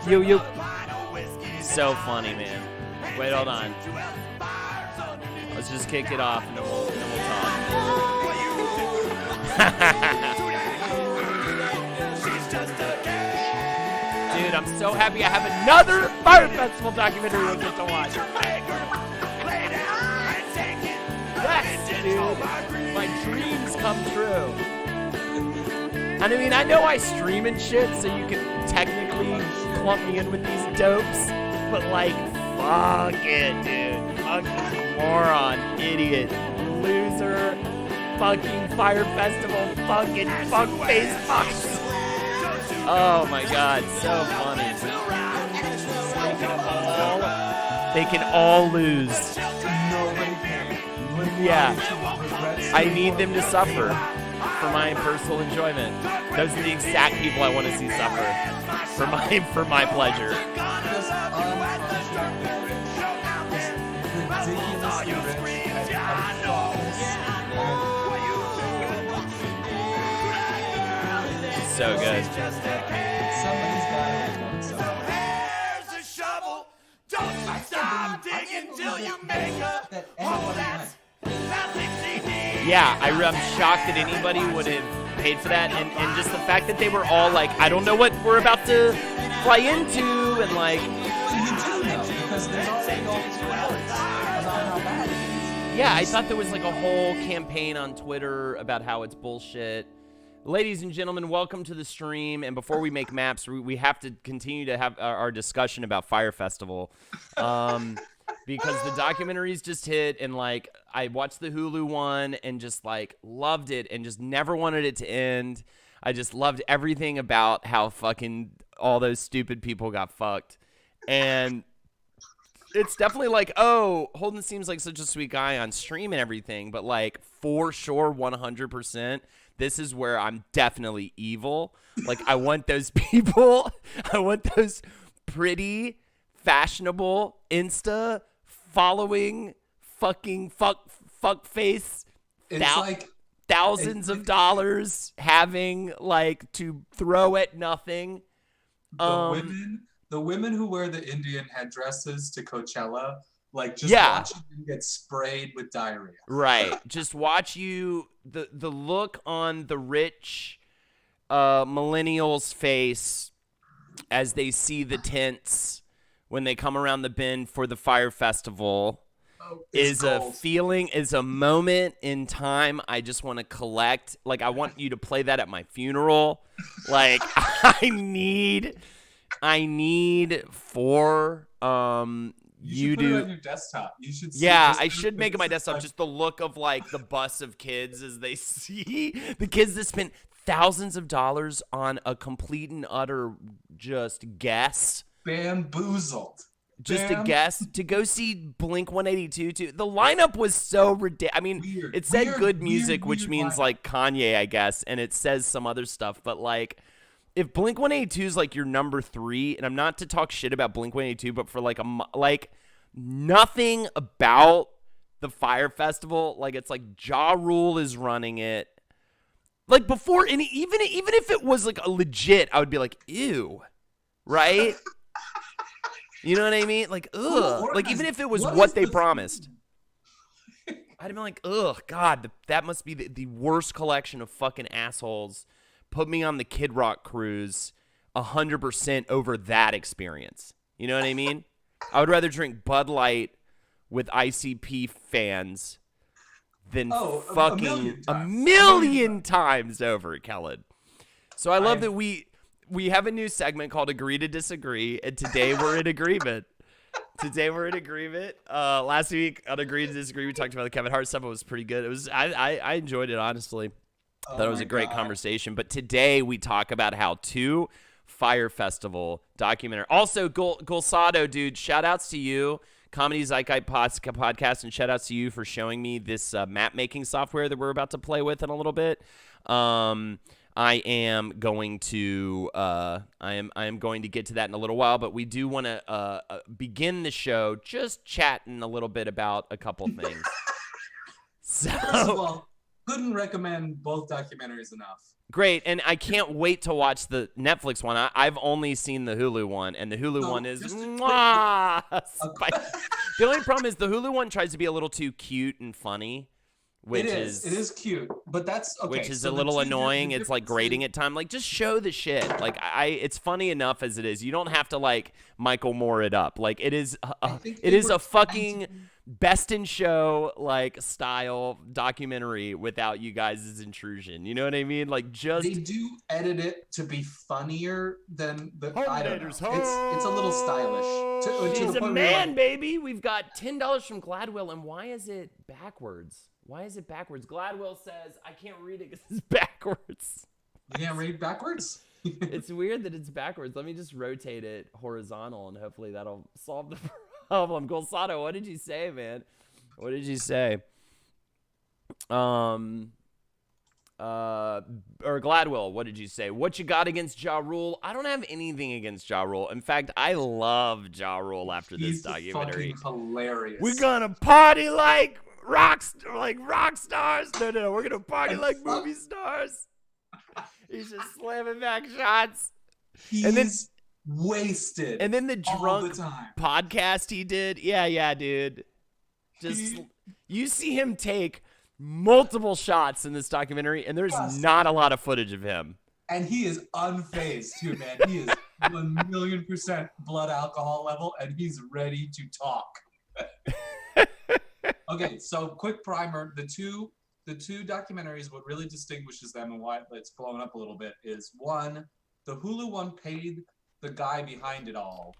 You. So funny, man. Wait, hold on. Let's just kick it off and then we'll talk. Dude, I'm so happy I have another Fire Festival documentary we'll get to watch. Yes, dude. My dreams come true. And I mean, I know I stream and shit, so you can technically clump me in with these dopes, but like, fuck it, dude. Fucking moron, idiot, loser, fucking Fire Festival, fucking fuckface fucks. Oh my god, so funny. They can all lose. Yeah. I need them to suffer for my personal enjoyment. Those are the exact people I want to see suffer for my pleasure. So good. Somebody's got There's a shovel. Don't stop digging till you make a hole. That's yeah, I'm shocked that anybody would have paid for that, and just the fact that they were all like, I don't know what we're about to fly into, and like. You do know because there's already all these reports about how bad it is. Yeah, I thought there was like a whole campaign on Twitter about how it's bullshit. Ladies and gentlemen, welcome to the stream. And before we make maps, we have to continue to have our discussion about Fire Festival. Because the documentaries just hit, and like I watched the Hulu one and just like loved it and just never wanted it to end. I just loved everything about how fucking all those stupid people got fucked. And it's definitely like, oh, Holden seems like such a sweet guy on stream and everything, but like for sure 100%. This is where I'm definitely evil. Like, I want those people. I want those pretty, fashionable, Insta following, fucking fuck face. It's like thousands of dollars having like to throw at nothing. The women who wear the Indian headdresses to Coachella. Like, just watching them get sprayed with diarrhea. Right. Just watch you, the look on the rich millennial's face as they see the tents when they come around the bend for the Fire Festival is gold. A feeling, is a moment in time I just want to collect. Like, I want you to play that at my funeral. Like, I need for You do put it on your desktop. You should. I should make it my desktop. Just the look of like the bus of kids as they see the kids that spent thousands of dollars on a complete and utter just guess. Bamboozled. Just a guess to go see Blink 182 too. The lineup was so ridiculous. I mean, it said good music, which means like Kanye, I guess, and it says some other stuff, but like. If Blink 182 is like your number 3, and I'm not to talk shit about Blink 182, but for like nothing about the Fire Festival, like it's like Ja Rule is running it. Like before, and even if it was like a legit, I would be like, ew, right? You know what I mean? Like, ugh. Like even if it was what they promised, I'd be like, ugh, God, that must be the worst collection of fucking assholes. Put me on the Kid Rock cruise 100% over that experience. You know what I mean? I would rather drink Bud Light with ICP fans than fucking a million times over, Kelan. So I love that we have a new segment called Agree to Disagree, and today we're in agreement. Last week on Agree to Disagree, we talked about the Kevin Hart stuff. It was pretty good. It was I enjoyed it, honestly. Thought it was a great conversation. But today we talk about how two Fire Festival documentary. Also, Golsado, dude, shout outs to you. Comedy Zeitgeist podcast, and shout outs to you for showing me this map making software that we're about to play with in a little bit. I am going to get to that in a little while, but we do want to begin the show just chatting a little bit about a couple things. So, first of all, couldn't recommend both documentaries enough. Great, and I can't wait to watch the Netflix one. I've only seen the Hulu one, and the Hulu one is mwah! The only problem is the Hulu one tries to be a little too cute and funny, which it is cute, but that's okay. Which is a little annoying. It's like grating at time. Like, just show the shit. Like, it's funny enough as it is. You don't have to like Michael Moore it up. Like, it is a fucking best in show like style documentary without you guys' intrusion. You know what I mean? Like, just they do edit it to be funnier than the I don't know. It's a little stylish. She's a man, baby. We've got $10 from Gladwell, and why is it backwards? Why is it backwards? Gladwell says I can't read it because it's backwards. You can't read backwards? It's weird that it's backwards. Let me just rotate it horizontal, and hopefully that'll solve the problem. Golsato, what did you say, man? What did you say? Or Gladwell, what did you say? What you got against Ja Rule? I don't have anything against Ja Rule. In fact, I love Ja Rule after this documentary. He's fucking hilarious. We're gonna party like rock stars. No, we're gonna party like movie stars. He's just slamming back shots. He's wasted. And then the drunk podcast he did. Yeah, dude. Just you see him take multiple shots in this documentary, and there's not a lot of footage of him. And he is unfazed too, man. He is 1,000,000% blood alcohol level, and he's ready to talk. Okay, so quick primer. The two documentaries, what really distinguishes them and why it's blown up a little bit is, one, the Hulu one paid the guy behind it all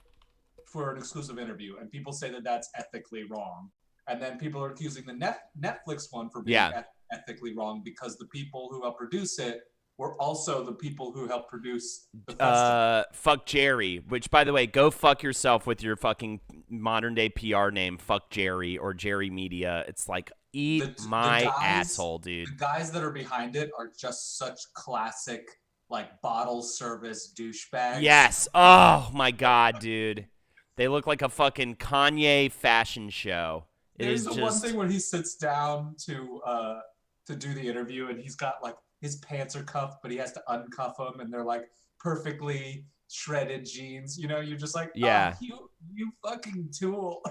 for an exclusive interview, and people say that that's ethically wrong. And then people are accusing the Netflix one for being ethically wrong because the people who helped produce it were also the people who helped produce the festival. Fuck Jerry, which, by the way, go fuck yourself with your fucking modern-day PR name, Fuck Jerry or Jerry Media. It's like, my asshole, dude. The guys that are behind it are just such classic, like, bottle service douchebags. Yes. Oh, my God, dude. They look like a fucking Kanye fashion show. There's one thing when he sits down to do the interview, and he's got, like, his pants are cuffed, but he has to uncuff them, and they're, like, perfectly shredded jeans. You know, you're just like, oh, you fucking tool.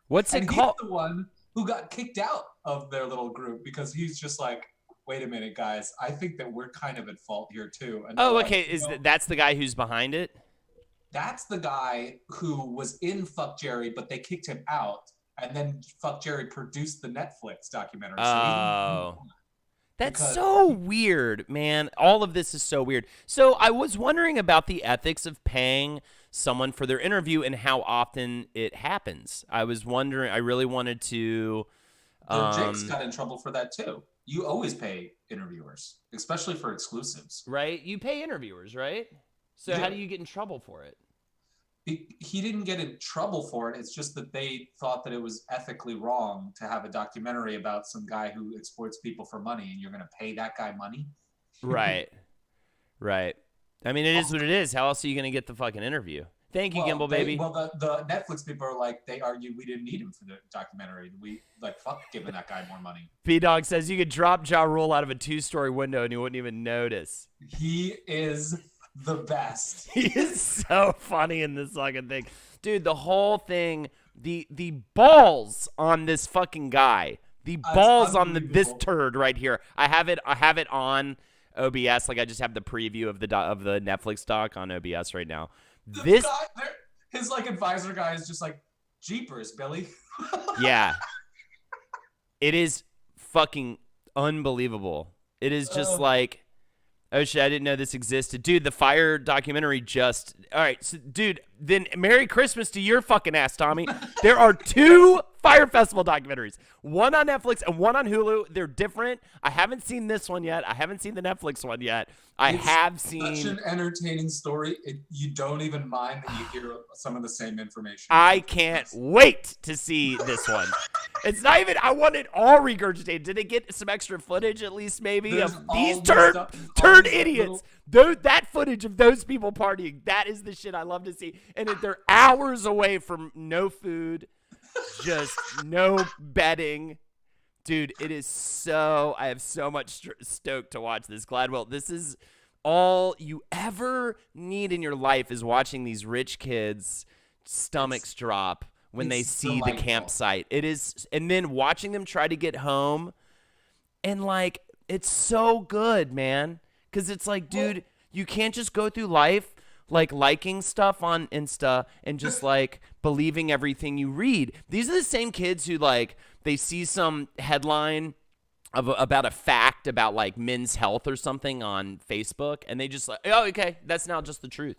What's it called? He's the one who got kicked out of their little group because he's just like, wait a minute, guys, I think that we're kind of at fault here too. And okay. That's the guy who's behind it? That's the guy who was in Fuck Jerry, but they kicked him out, and then Fuck Jerry produced the Netflix documentary. That's so weird, man. All of this is so weird. So I was wondering about the ethics of paying someone for their interview and how often it happens. I was wondering, I really wanted to... Jake's got in trouble for that too. You always pay interviewers, especially for exclusives. Right? You pay interviewers, right? So how do you get in trouble for it? He didn't get in trouble for it. It's just that they thought that it was ethically wrong to have a documentary about some guy who exploits people for money, and you're going to pay that guy money? Right. I mean, it is what it is. How else are you going to get the fucking interview? Thank you, Gimbal, baby. The Netflix people are like, they argue we didn't need him for the documentary. We, like, fuck giving that guy more money. P-Dog says you could drop Ja Rule out of a 2-story window and you wouldn't even notice. He is the best. He is so funny in this fucking thing. Dude, the whole thing, the balls on this fucking guy. The balls on this turd right here. I have it on OBS. Like, I just have the preview of the Netflix doc on OBS right now. His like advisor guy is just like, jeepers, Billy. Yeah. It is fucking unbelievable. It is just like, oh shit, I didn't know this existed. Dude, the Fire documentary just... All right, so, dude, then Merry Christmas to your fucking ass, Tommy. There are 2 Fire Festival documentaries. One on Netflix and one on Hulu. They're different. I haven't seen this one yet. I haven't seen the Netflix one yet. It's such an entertaining story. You don't even mind that you hear some of the same information. I can't wait to see this one. It's not even... I want it all regurgitated. Did it get some extra footage at least maybe of these turd idiots? That footage of those people partying, that is the shit I love to see. And if they're hours away from no food, just no bedding, Dude, it is so. I have so much stoked to watch this. Gladwell, this is all you ever need in your life is watching these rich kids' stomachs drop when they see the campsite. It is, and then watching them try to get home, and like it's so good, man. Because it's like, dude, you can't just go through life like liking stuff on Insta and just like believing everything you read. These are the same kids who like they see some headline about a fact about like men's health or something on Facebook, and they just like, oh, okay, that's now just the truth.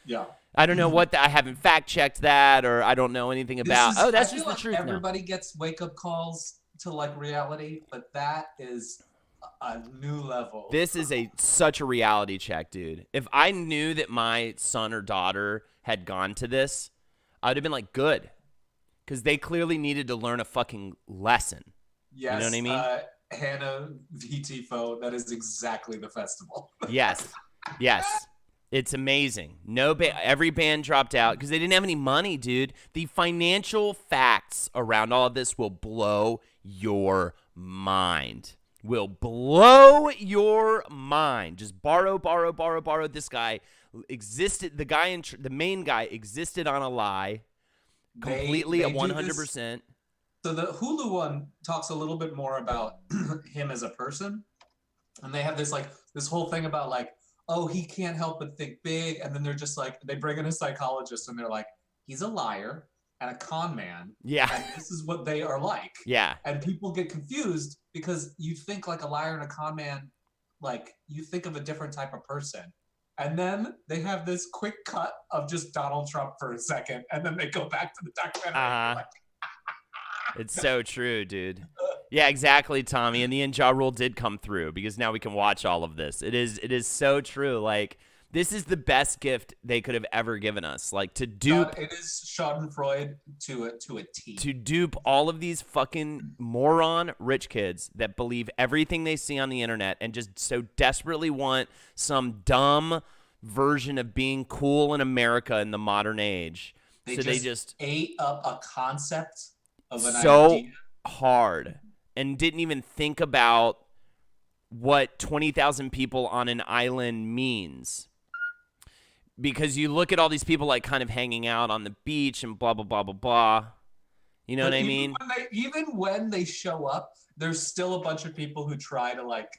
Yeah. I don't know what I haven't fact checked that, or I don't know anything about. That's just the truth. Everybody gets wake up calls to like reality, but that is a new level. This is such a reality check, dude. If I knew that my son or daughter had gone to this, I would have been like, good. Because they clearly needed to learn a fucking lesson. Yes, you know what I mean? Hannah VTFO, that is exactly the festival. Yes. It's amazing. Every band dropped out because they didn't have any money, dude. The financial facts around all of this will blow your mind. Just borrow. This guy existed. The main guy existed on a lie. Completely at 100%. So the Hulu one talks a little bit more about him as a person, and they have this whole thing about like, oh, he can't help but think big, and then they're just like, they bring in a psychologist, and they're like, he's a liar and a con man. Yeah. And this is what they are like. Yeah. And people get confused because you think like a liar and a con man, like you think of a different type of person. And then they have this quick cut of just Donald Trump for a second, and then they go back to the documentary. It's so true, dude. Yeah, exactly, Tommy. In the end, Ja Rule did come through because now we can watch all of this. It is so true. Like, this is the best gift they could have ever given us. Like, to dupe. It is Schadenfreude to a T. To dupe all of these fucking moron rich kids that believe everything they see on the internet and just so desperately want some dumb version of being cool in America in the modern age. They just ate up a concept of an so idea. Hard and didn't even think about what 20,000 people on an island means. Because you look at all these people like kind of hanging out on the beach and blah, blah, blah, blah, blah. You know what I mean? Even when they show up, there's still a bunch of people who try to like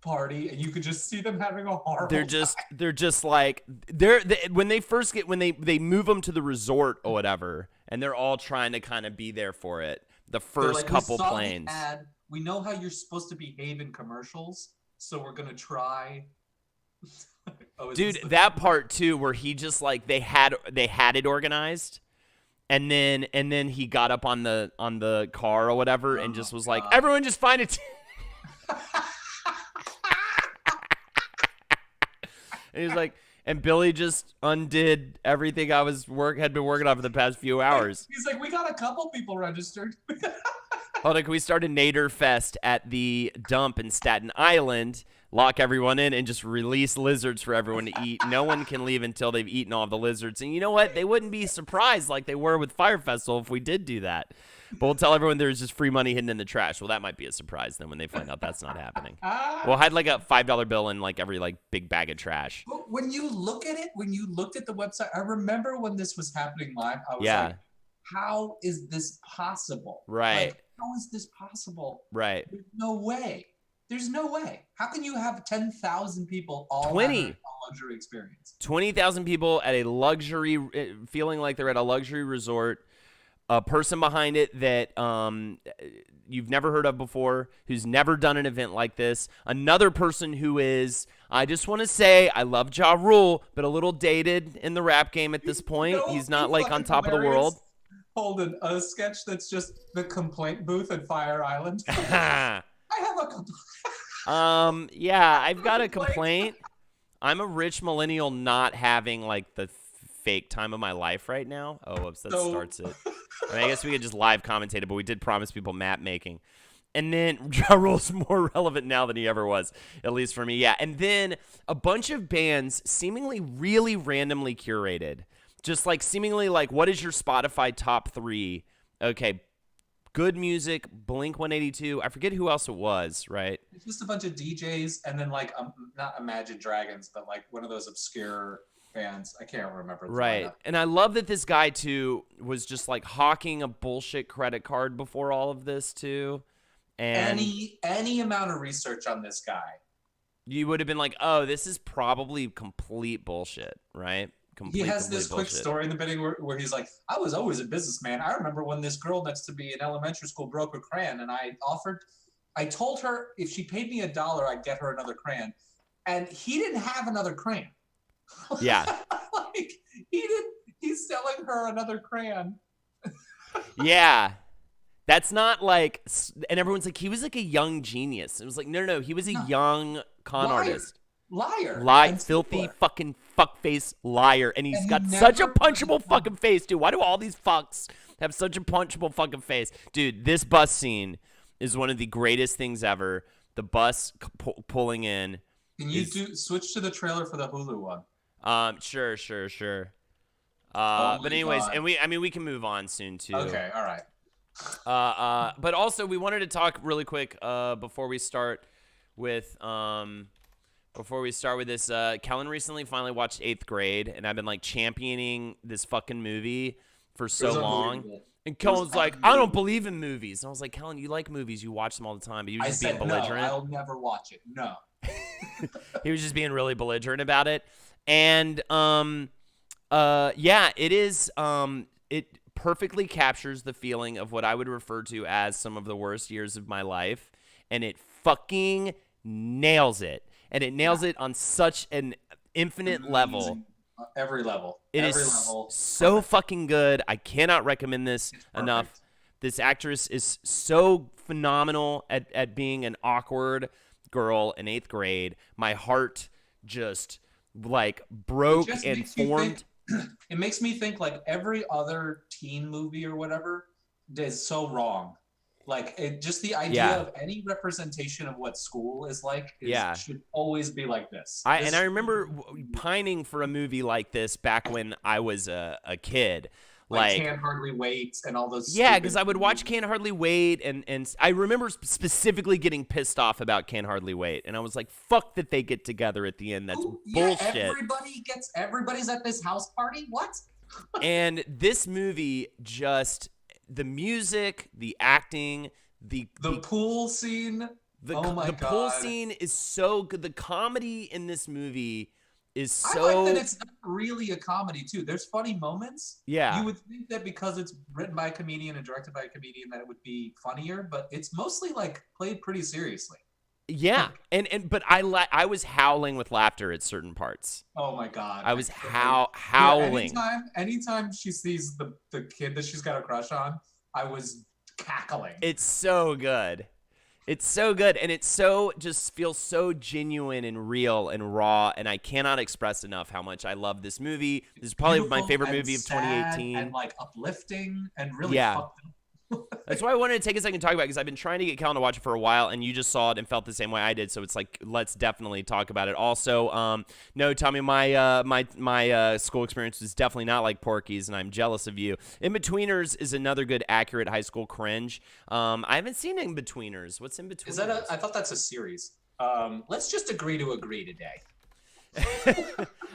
party, and you could just see them having a horrible They're just like when they move them to the resort or whatever, and they're all trying to kind of be there for it. The first couple planes. We know how you're supposed to behave in commercials, so we're gonna try. Dude, that part too, where he just like they had it organized, and then he got up on the car or whatever, and just was like, everyone just find it. And he's like, and Billy just undid everything I had been working on for the past few hours. He's like, we got a couple people registered. Hold on, can we start a Nader Fest at the dump in Staten Island, lock everyone in, and just release lizards for everyone to eat? No one can leave until they've eaten all the lizards. And you know what? They wouldn't be surprised like they were with Fire Festival if we did do that. But we'll tell everyone there's just free money hidden in the trash. Well, that might be a surprise then when they find out that's not happening. We'll hide like a $5 bill in like every like big bag of trash. But when you look at it, when you looked at the website, I remember when this was happening live, I was like, how is this possible? Right. Like, how is this possible? Right. There's no way. There's no way. How can you have 10,000 people all having a luxury experience? 20,000 people at a luxury, feeling like they're at a luxury resort. A person behind it that you've never heard of before, who's never done an event like this. Another person who is, I just want to say, I love Ja Rule, but a little dated in the rap game at this point. He's not like on top of the world. Holden, a sketch that's just the complaint booth at Fire Island. I have a complaint. Yeah, I've got a complaint. I'm a rich millennial not having like the fake time of my life right now. Oh, whoops, that starts it. I mean, I guess we could just live commentate it, but we did promise people map making. And then Ja Rule's more relevant now than he ever was, at least for me. Yeah, and then a bunch of bands seemingly really randomly curated. Just like seemingly like, what is your Spotify top 3? Okay, good music, Blink 182. I forget who else it was, right? It's just a bunch of DJs and then like not Imagine Dragons, but like one of those obscure bands. I can't remember. The Right. lineup. And I love that this guy too was just like hawking a bullshit credit card before all of this too. And any amount of research on this guy, you would have been like, oh, this is probably complete bullshit, right? He has this quick story in the beginning where he's like, I was always a businessman. I remember when this girl next to me in elementary school broke a crayon, and I told her if she paid me $1, I'd get her another crayon. And he didn't have another crayon. Yeah. Like, he's selling her another crayon. Yeah. That's not like, and everyone's like, he was like a young genius. It was like, no, he was a young con artist. Liar. Filthy fucking fuckface liar. And he's got such a punchable fucking face, dude. Why do all these fucks have such a punchable fucking face? Dude, this bus scene is one of the greatest things ever. The bus pulling in. Can you switch to the trailer for the Hulu one? Sure. Oh But anyways, God. and we can move on soon too. Okay, all right. But also we wanted to talk really quick before we start with this. Kelan recently finally watched 8th Grade, and I've been like championing this fucking movie for so long. And Kellen's like, I don't believe in movies. And I was like, Kelan, you like movies, you watch them all the time, but you just being belligerent. No, I'll never watch it. No. He was just being really belligerent about it. And yeah, it is it perfectly captures the feeling of what I would refer to as some of the worst years of my life, and it fucking nails it. And it nails it on such an infinite level. Every level. It Every is level. so fucking good. I cannot recommend this enough. This actress is so phenomenal at being an awkward girl in 8th grade. My heart just like broke and formed. It makes me think like every other teen movie or whatever is so wrong. Like just the idea of any representation of what school is like should always be like this. And I remember pining for a movie like this back when I was a kid. Like Can't Hardly Wait and all those. Yeah, because I would watch Can't Hardly Wait, and I remember specifically getting pissed off about Can't Hardly Wait, and I was like, "Fuck that they get together at the end. That's bullshit." Everybody's at this house party. What? And this movie just the music, the acting, the pool scene. Oh my God. The pool scene is so good. The comedy in this movie is so. I like that it's not really a comedy too. There's funny moments. Yeah. You would think that because it's written by a comedian and directed by a comedian that it would be funnier, but it's mostly like played pretty seriously. Yeah, but I was howling with laughter at certain parts. Oh my God! I was howling. Anytime she sees the kid that she's got a crush on, I was cackling. It's so good. It's so good, and it so just feels so genuine and real and raw, and I cannot express enough how much I love this movie. This is probably my favorite movie of 2018. And like uplifting and really fucked up. That's why I wanted to take a second to talk about it, because I've been trying to get Kelan to watch it for a while, and you just saw it and felt the same way I did. So it's like, let's definitely talk about it. Also, no, Tommy, my school experience was definitely not like Porky's, and I'm jealous of you. In-Betweeners is another good, accurate high school cringe. I haven't seen In-Betweeners. What's In-Betweeners? Is that I thought that's a series. Let's just agree to agree today.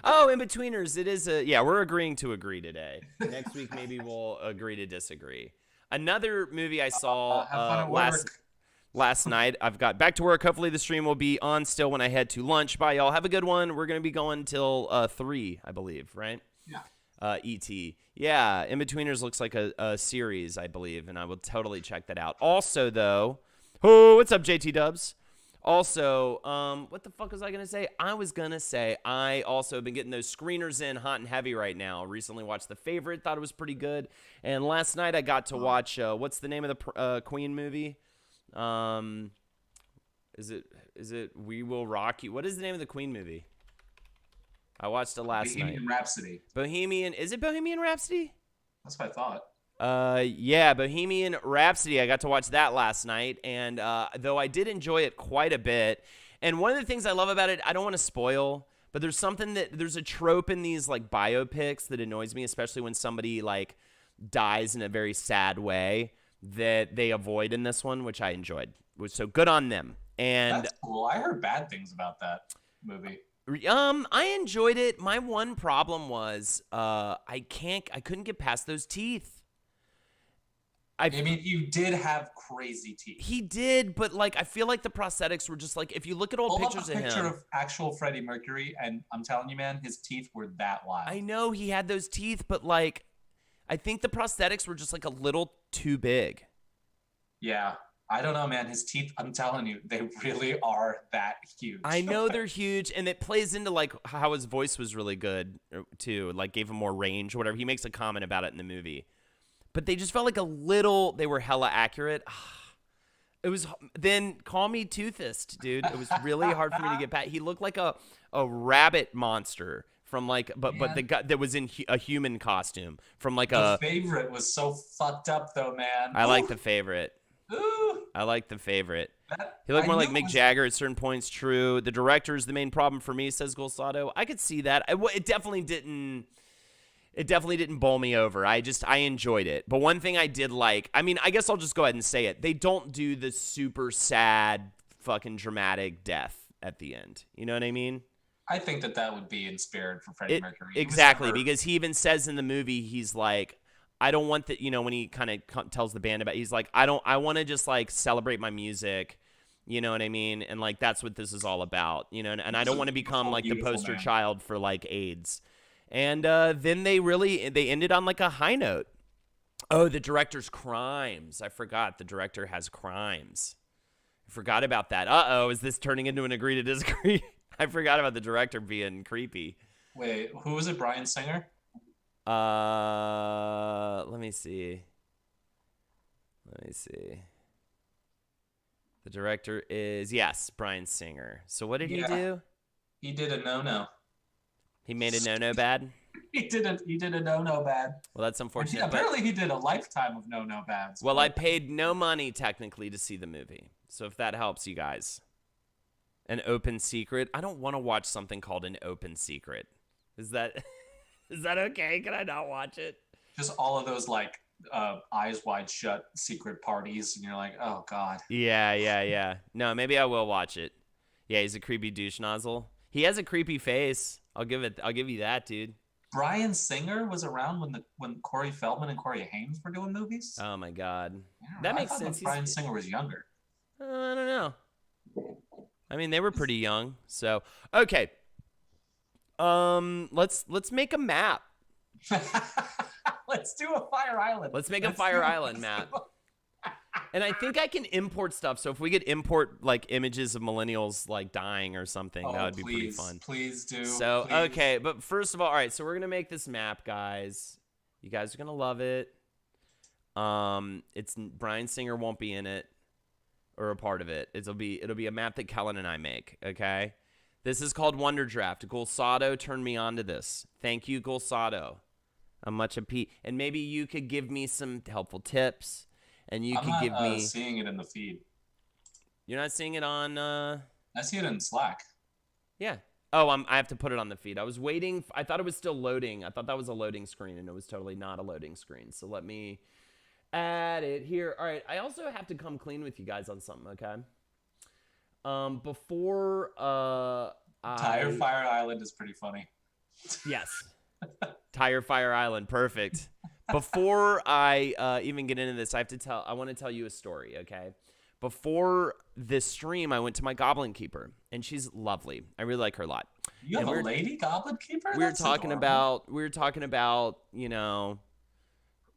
Oh, In-Betweeners. It is we're agreeing to agree today. Next week, maybe we'll agree to disagree. Another movie I saw last night. I've got back to work. Hopefully the stream will be on still when I head to lunch. Bye, y'all. Have a good one. We're going to be going till 3, I believe, right? Yeah. E.T. Yeah, In-Betweeners looks like a series, I believe, and I will totally check that out. Also, though, what's up, JT Dubs? Also, what the fuck was I going to say? I was going to say I also have been getting those screeners in hot and heavy right now. Recently watched The Favorite, thought it was pretty good. And last night I got to watch, what's the name of the Queen movie? Is it We Will Rock You? What is the name of the Queen movie? I watched it last night. Bohemian Rhapsody. Is it Bohemian Rhapsody? That's what I thought. Yeah, Bohemian Rhapsody. I got to watch that last night, and though I did enjoy it quite a bit. And one of the things I love about it, I don't want to spoil, but there's a trope in these like biopics that annoys me, especially when somebody like dies in a very sad way. that they avoid in this one, which I enjoyed. So good on them. And that's cool. I heard bad things about that movie. I enjoyed it. My one problem was I couldn't get past those teeth. I mean, you did have crazy teeth. He did, but like I feel like the prosthetics were just like, if you look at old pictures of him. Picture of actual Freddie Mercury, and I'm telling you, man, his teeth were that wild. I know he had those teeth, but like I think the prosthetics were just like a little too big. Yeah. I don't know, man. His teeth, I'm telling you, they really are that huge. I know they're huge, and it plays into like how his voice was really good too, like gave him more range or whatever. He makes a comment about it in the movie. But they just felt like they were hella accurate. It was, then call me Toothist, dude. It was really hard for me to get past. He looked like a rabbit monster from like, but the guy that was in a human costume from like The Favorite was so fucked up though, man. I like The Favorite. Ooh. I like The Favorite. He looked more like Mick Jagger at certain points. True. The director is the main problem for me, says Golsado. I could see that. It definitely didn't. It definitely didn't bowl me over. I enjoyed it. But one thing I did like, I mean, I guess I'll just go ahead and say it. They don't do the super sad, fucking dramatic death at the end. You know what I mean? I think that would be in spirit for Freddie Mercury. Exactly, because he even says in the movie, he's like, I don't want that, you know, when he kind of tells the band about, he's like, I want to just like celebrate my music. You know what I mean? And like, that's what this is all about, you know, and I don't want to become like the poster child for like AIDS. And then they ended on like a high note. Oh, the director's crimes. I forgot the director has crimes. I forgot about that. Uh-oh, is this turning into an agree to disagree? I forgot about the director being creepy. Wait, who was it? Bryan Singer? Let me see. The director is, yes, Bryan Singer. So what did he do? He did a no-no. He made a no-no bad? He did a no-no bad. Well, that's unfortunate. Yeah, apparently he did a lifetime of no-no bads. Well, I paid no money technically to see the movie. So if that helps you guys. An Open Secret. I don't want to watch something called An Open Secret. Is that okay? Can I not watch it? Just all of those like eyes wide shut secret parties, and you're like, oh god. Yeah. No, maybe I will watch it. Yeah, he's a creepy douche nozzle. He has a creepy face. I'll give you that, dude. Bryan Singer was around when Corey Feldman and Corey Haim were doing movies. Oh my god, that makes sense. Bryan Singer was younger. I don't know. I mean, they were pretty young. So okay. Let's make a map. Let's do a Fire Island. Let's make a Fire Island map. And I think I can import stuff. So if we could import like images of millennials like dying or something, that would be pretty fun. Please do. So, please. Okay. But first of all right. So we're going to make this map, guys. You guys are going to love it. It's Bryan Singer won't be in it or a part of it. It'll be a map that Kelan and I make. Okay. This is called Wonder Draft. Golsado turned me on to this. Thank you, Golsado. I'm much appreciated. And maybe you could give me some helpful tips. And you could give me. Seeing it in the feed. You're not seeing it on. I see it in Slack. Yeah. Oh, I have to put it on the feed. I was waiting. I thought it was still loading. I thought that was a loading screen, and it was totally not a loading screen. So let me add it here. All right. I also have to come clean with you guys on something. Okay. Before Tire Fire Island is pretty funny. Yes. Tire Fire Island. Perfect. Before I even get into this, I want to tell you a story, okay? Before this stream, I went to my Goblin Keeper, and she's lovely. I really like her a lot. You have a lady Goblin Keeper? We were talking about, you know,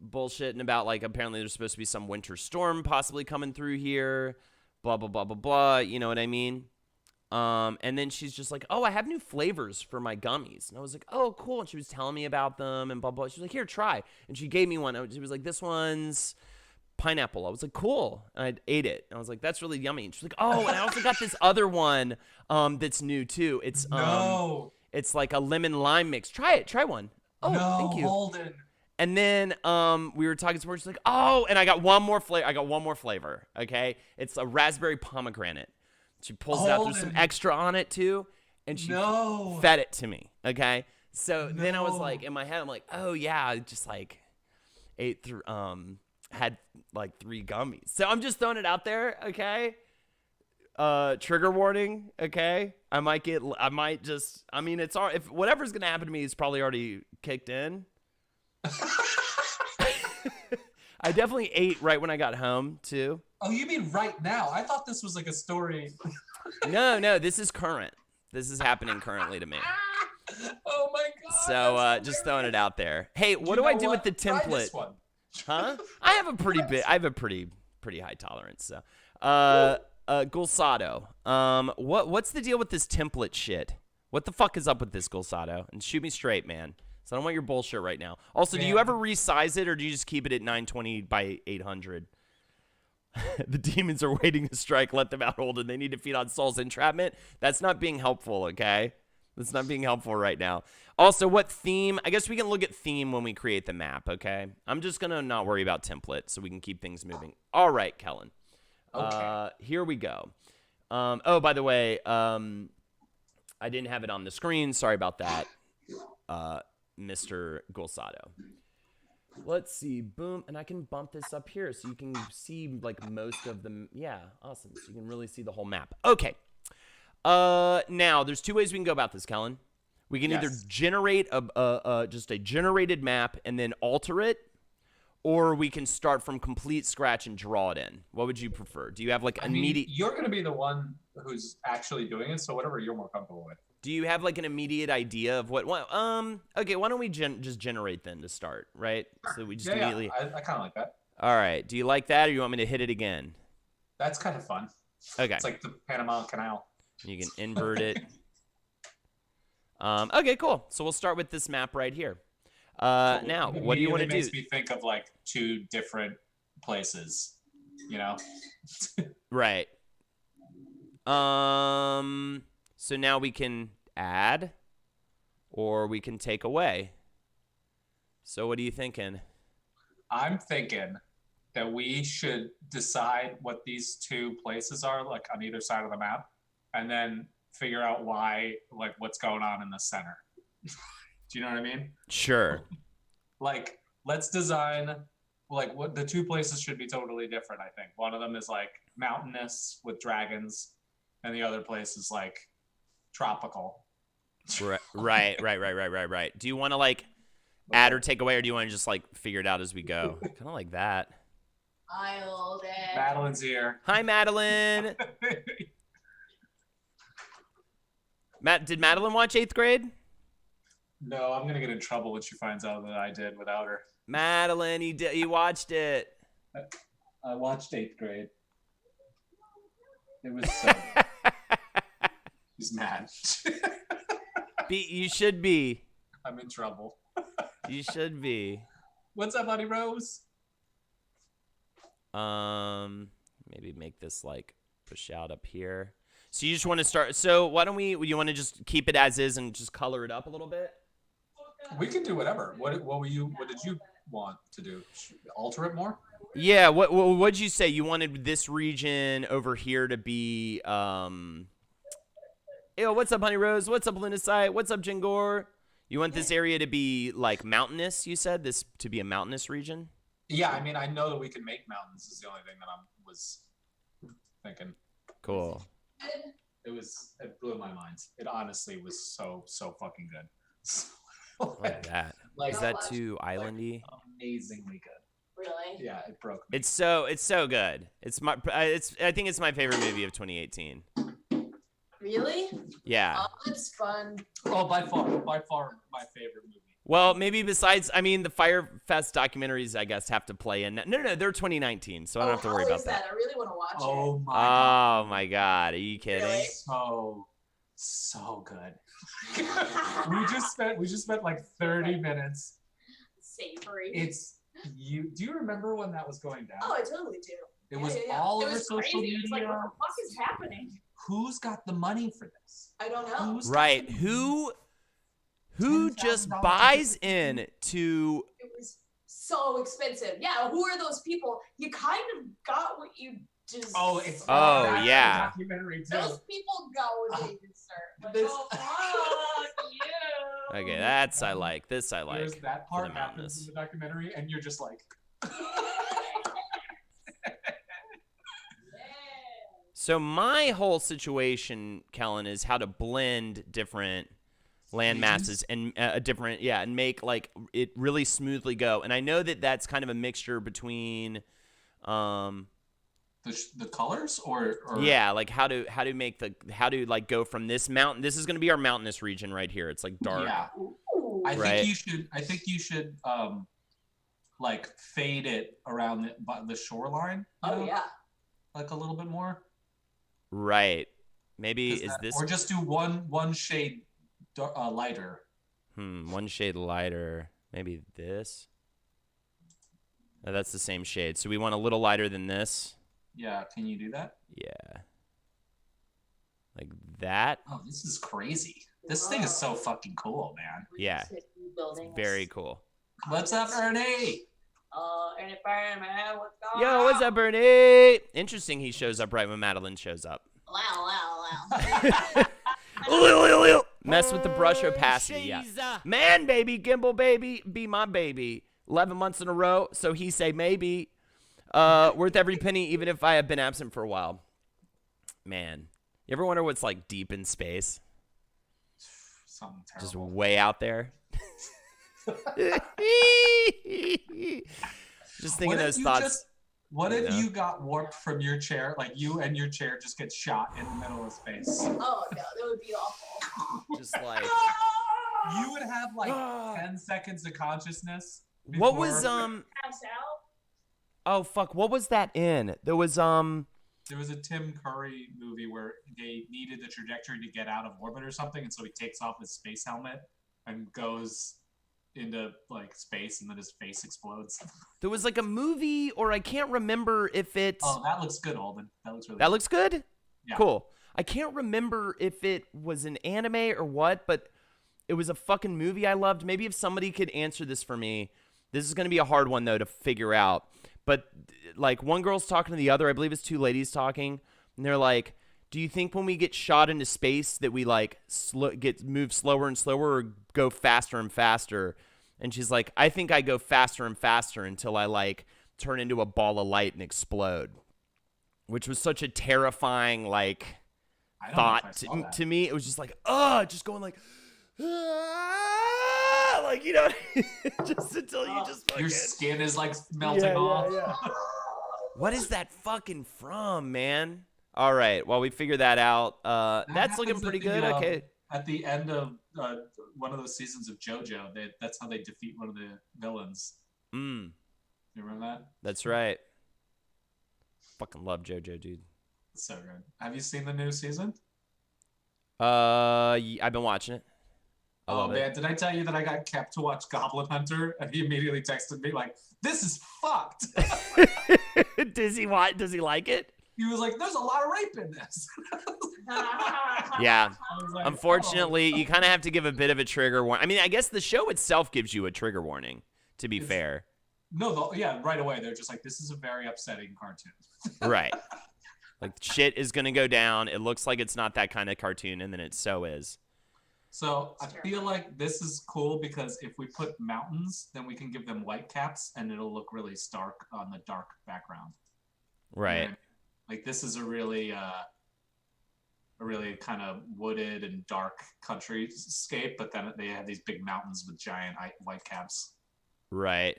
bullshitting about, like, apparently there's supposed to be some winter storm possibly coming through here, blah, blah, blah, blah, blah, you know what I mean? And then she's just like, oh, I have new flavors for my gummies. And I was like, oh, cool. And she was telling me about them and blah, blah. She was like, here, try. And she gave me one. She was like, this one's pineapple. I was like, cool. And I ate it. And I was like, that's really yummy. And she's like, oh, and I also got this other one that's new too. It's it's like a lemon lime mix. Try it. Try one. Oh, no, thank you. Holden. And then we were talking some more. She's like, oh, and I got one more flavor. Okay. It's a raspberry pomegranate. She pulls it out. There's some extra on it too, and she fed it to me. Okay, so then I was like, in my head, I'm like, oh yeah, I just like ate through had like 3 gummies. So I'm just throwing it out there, okay? Trigger warning, okay? I mean, it's all, if whatever's gonna happen to me is probably already kicked in. I definitely ate right when I got home too. Oh, you mean right now? I thought this was like a story. No, this is current. This is happening currently to me. Oh my god. So just throwing it out there. Hey, what do I do with the Try template? this one. Huh? I have a pretty high tolerance. So, Gulsado. What's the deal with this template shit? What the fuck is up with this, Gulsado? And shoot me straight, man. So I don't want your bullshit right now. Also, do you ever resize it, or do you just keep it at 920 by 800? The demons are waiting to strike. Let them out, Holden. They need to feed on Saul's entrapment. That's not being helpful, okay? That's not being helpful right now. Also, what theme? I guess we can look at theme when we create the map, okay? I'm just going to not worry about template so we can keep things moving. All right, Kelan. Okay. Here we go. Oh, by the way, I didn't have it on the screen. Sorry about that, Mr. Gulsado. Let's see. Boom. And I can bump this up here so you can see, like, most of them. Yeah, awesome. So you can really see the whole map. Okay. Now, there's 2 ways we can go about this, Kelan. We can either generate just a generated map and then alter it, or we can start from complete scratch and draw it in. What would you prefer? Do you have, like, immediate... You're going to be the one who's actually doing it, so whatever you're more comfortable with. Do you have, like, an immediate idea of what... okay, why don't we just generate then to start, right? So we just immediately... Yeah, I kind of like that. All right. Do you like that, or you want me to hit it again? That's kind of fun. Okay. It's like the Panama Canal. You can invert it. Okay, cool. So we'll start with this map right here. Now, what do you want to do? It makes me think of, like, 2 different places, you know? Right. So now we can add, or we can take away. So what are you thinking? I'm thinking that we should decide what these 2 places are, like, on either side of the map, and then figure out why, like, what's going on in the center. Do you know what I mean? Sure. Like, let's design, like, what the 2 places should be totally different, I think. One of them is, like, mountainous with dragons, and the other place is, like, tropical. Right. Do you want to, like, add or take away, or do you want to just, like, figure it out as we go? Kind of like that. Hi, Holden. Madeline's here. Hi, Madeline. Did Madeline watch 8th grade? No, I'm gonna get in trouble when she finds out that I did without her. Madeline, you watched it. I watched 8th grade. It was so He's mad. You should be. I'm in trouble. You should be. What's up, Honey Rose? Maybe make this, like, push out up here. So you just want to start. So why don't you want to just keep it as is and just color it up a little bit? We can do whatever. What did you want to do? Alter it more? Yeah. What'd you say? You wanted this region over here to be Yo, what's up, Honey Rose? What's up, Lunasite? What's up, Jingor? You want this area to be, like, mountainous, you said? This to be a mountainous region? Yeah, I mean, I know that we can make mountains is the only thing that I was thinking. Cool. It blew my mind. It honestly was so fucking good. Like that. Like, is that too islandy? Amazingly good. Really? Yeah, it broke me. It's so good. I think it's my favorite movie of 2018. Really? Yeah. Oh, it's fun. Oh, by far my favorite movie. Well, maybe besides, I mean, the Firefest documentaries, I guess, have to play in. No, they're 2019, so I don't have to worry about that. I really want to watch it. Oh my god. Oh my god, are you kidding? Really? So good. we just spent like 30 minutes. Savory. Do you remember when that was going down? Oh, I totally do. It was all over social crazy. media. It was like, what the fuck is happening? Who's got the money for this? I don't know. Right. Who just buys in to... It was so expensive. Yeah, who are those people? You kind of got what you deserve. Oh, it's yeah. documentary too. Those people got what they deserve. Like, This- oh, fuck you. Okay, I like. This I like. There's that part the happens mountainous. in the documentary, and you're just like, So my whole situation, Kelan, is how to blend different land masses and and make like it really smoothly go. And I know that that's kind of a mixture between the colors or yeah, like how to like go from this mountain. This is going to be our mountainous region right here. It's like dark. Yeah. I think you should like fade it around the shoreline. Oh yeah. Like a little bit more. Right. Maybe is this or just do one shade lighter. One shade lighter. Maybe this. No, that's the same shade. So we want a little lighter than this. Yeah, can you do that? Yeah. Like that. Oh, this is crazy. This thing is so fucking cool, man. Yeah. Very cool. What's up, Ernie? Ernie Fire, man. What's going on? Yo, what's up, Ernie? Interesting he shows up right when Madeline shows up. Wow. Mess with the brush opacity, yeah. Man, baby, gimbal baby, be my baby. 11 months in a row, so he say maybe. Worth every penny, even if I have been absent for a while. Man, you ever wonder what's like deep in space? Something terrible. Just way out there. Just thinking those thoughts. What if you got warped from your chair? Like you and your chair just get shot in the middle of space. Oh no, that would be awful. Just like you would have like 10 seconds of consciousness. What was Oh fuck! What was that in? There was a Tim Curry movie where they needed the trajectory to get out of orbit or something, and so he takes off his space helmet and goes into like space, and then his face explodes. There was like a movie, or I can't remember if it's. Oh, that looks good, Holden. That looks really. That looks good. Yeah. Cool. I can't remember if it was an anime or what, but it was a fucking movie I loved. Maybe if somebody could answer this for me. This is going to be a hard one though to figure out. But like one girl's talking to the other, I believe it's two ladies talking, and they're like, "Do you think when we get shot into space that we like move slower and slower, or go faster and faster?" And she's like, "I think I go faster and faster until I like turn into a ball of light and explode," which was such a terrifying like thought to me. It was just like, just going like, like you know, just until you just fucking... your skin is like melting off. Yeah. What is that fucking from, man? All right, well we figure that out. That's looking pretty good. Okay. At the end of one of those seasons of JoJo, that's how they defeat one of the villains. You remember that? That's right. Fucking love JoJo, dude. It's so good. Have you seen the new season? I've been watching it. Oh man, did I tell you that I got kept to watch Goblin Hunter, and he immediately texted me like, "This is fucked." Does he like it? He was like, "There's a lot of rape in this." Yeah. Like, unfortunately, you kind of have to give a bit of a trigger warning. I mean, I guess the show itself gives you a trigger warning, to be fair. No, right away. They're just like, this is a very upsetting cartoon. Right. Like, shit is going to go down. It looks like it's not that kind of cartoon, and then it so is. So I feel like this is cool because if we put mountains, then we can give them white caps, and it'll look really stark on the dark background. Right. And, like, this is a really kind of wooded and dark countryscape, but then they have these big mountains with giant white caps. Right.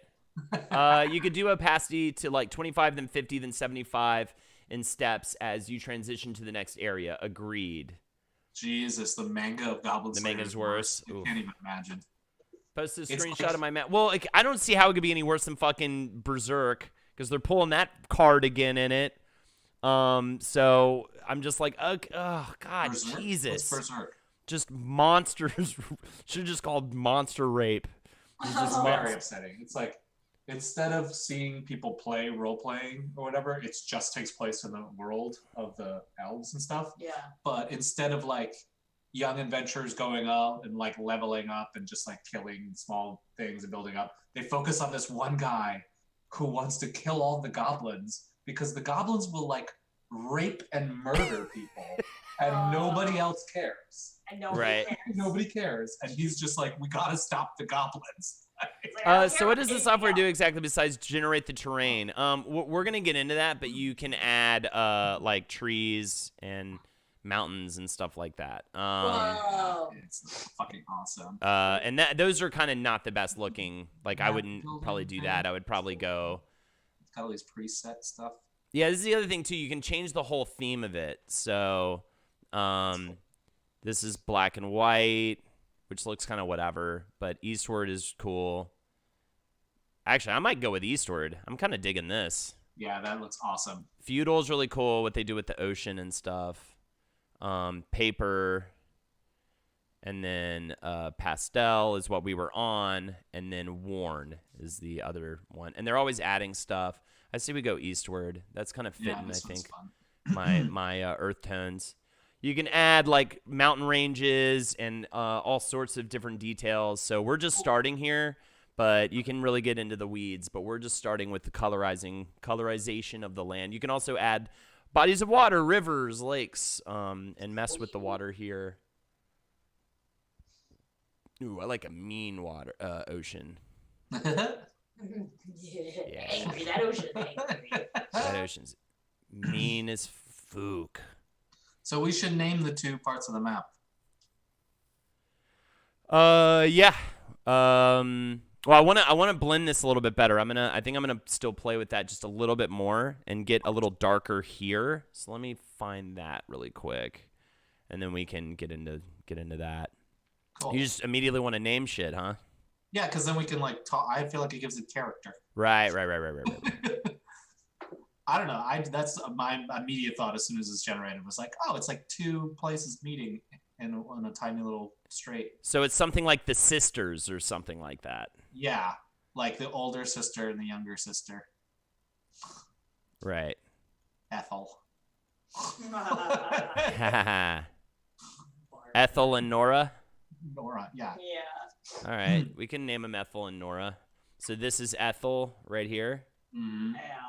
You could do opacity to like 25, then 50, then 75 in steps as you transition to the next area. Agreed. Jesus, the manga of Goblin Slayer. The manga's worse. You can't even imagine. Posted a screenshot of my map. Well, like, I don't see how it could be any worse than fucking Berserk because they're pulling that card again in it. So I'm just like, oh God, Berserk? Jesus. What's Berserk? Just monsters. Should have just called monster rape. It's just very upsetting. It's like, instead of seeing people play role-playing or whatever, it just takes place in the world of the elves and stuff. Yeah. But instead of like young adventurers going up and like leveling up and just like killing small things and building up, they focus on this one guy who wants to kill all the goblins because the goblins will like rape and murder people and nobody else cares. And nobody Right. cares. Nobody cares. And he's just like, we gotta stop the goblins. So what does the software do exactly besides generate the terrain? We're gonna get into that, but you can add like trees and mountains and stuff like that. Whoa. It's fucking awesome. And those are kind of not the best looking. Like I wouldn't probably do that. I would probably go. It's got all these preset stuff. Yeah, this is the other thing too. You can change the whole theme of it. So, this is black and white, which looks kind of whatever. But Eastward is cool. Actually, I might go with Eastward. I'm kind of digging this. Yeah, that looks awesome. Feudal is really cool. What they do with the ocean and stuff. Paper. And then pastel is what we were on, and then worn is the other one. And they're always adding stuff. I say we go Eastward. That's kind of fitting, I think. My earth tones. You can add like mountain ranges and all sorts of different details. So we're just starting here, but you can really get into the weeds. But we're just starting with the colorization of the land. You can also add bodies of water, rivers, lakes, and mess with the water here. Ooh, I like a mean ocean. Yeah. Angry. That ocean angry. That ocean's mean as fook. So we should name the two parts of the map. Yeah. Well, I wanna blend this a little bit better. I think I'm gonna still play with that just a little bit more and get a little darker here. So let me find that really quick, and then we can get into that. Cool. You just immediately want to name shit, huh? Yeah, because then we can like talk. I feel like it gives it character. Right. I don't know. That's my immediate thought as soon as it's generated was like, oh, it's like two places meeting in a tiny little strait. So it's something like the sisters or something like that. Yeah, like the older sister and the younger sister. Right. Ethel. Ethel and Nora. Nora, yeah. Yeah. All right, we can name them Ethel and Nora. So this is Ethel right here. Mm-hmm. Yeah.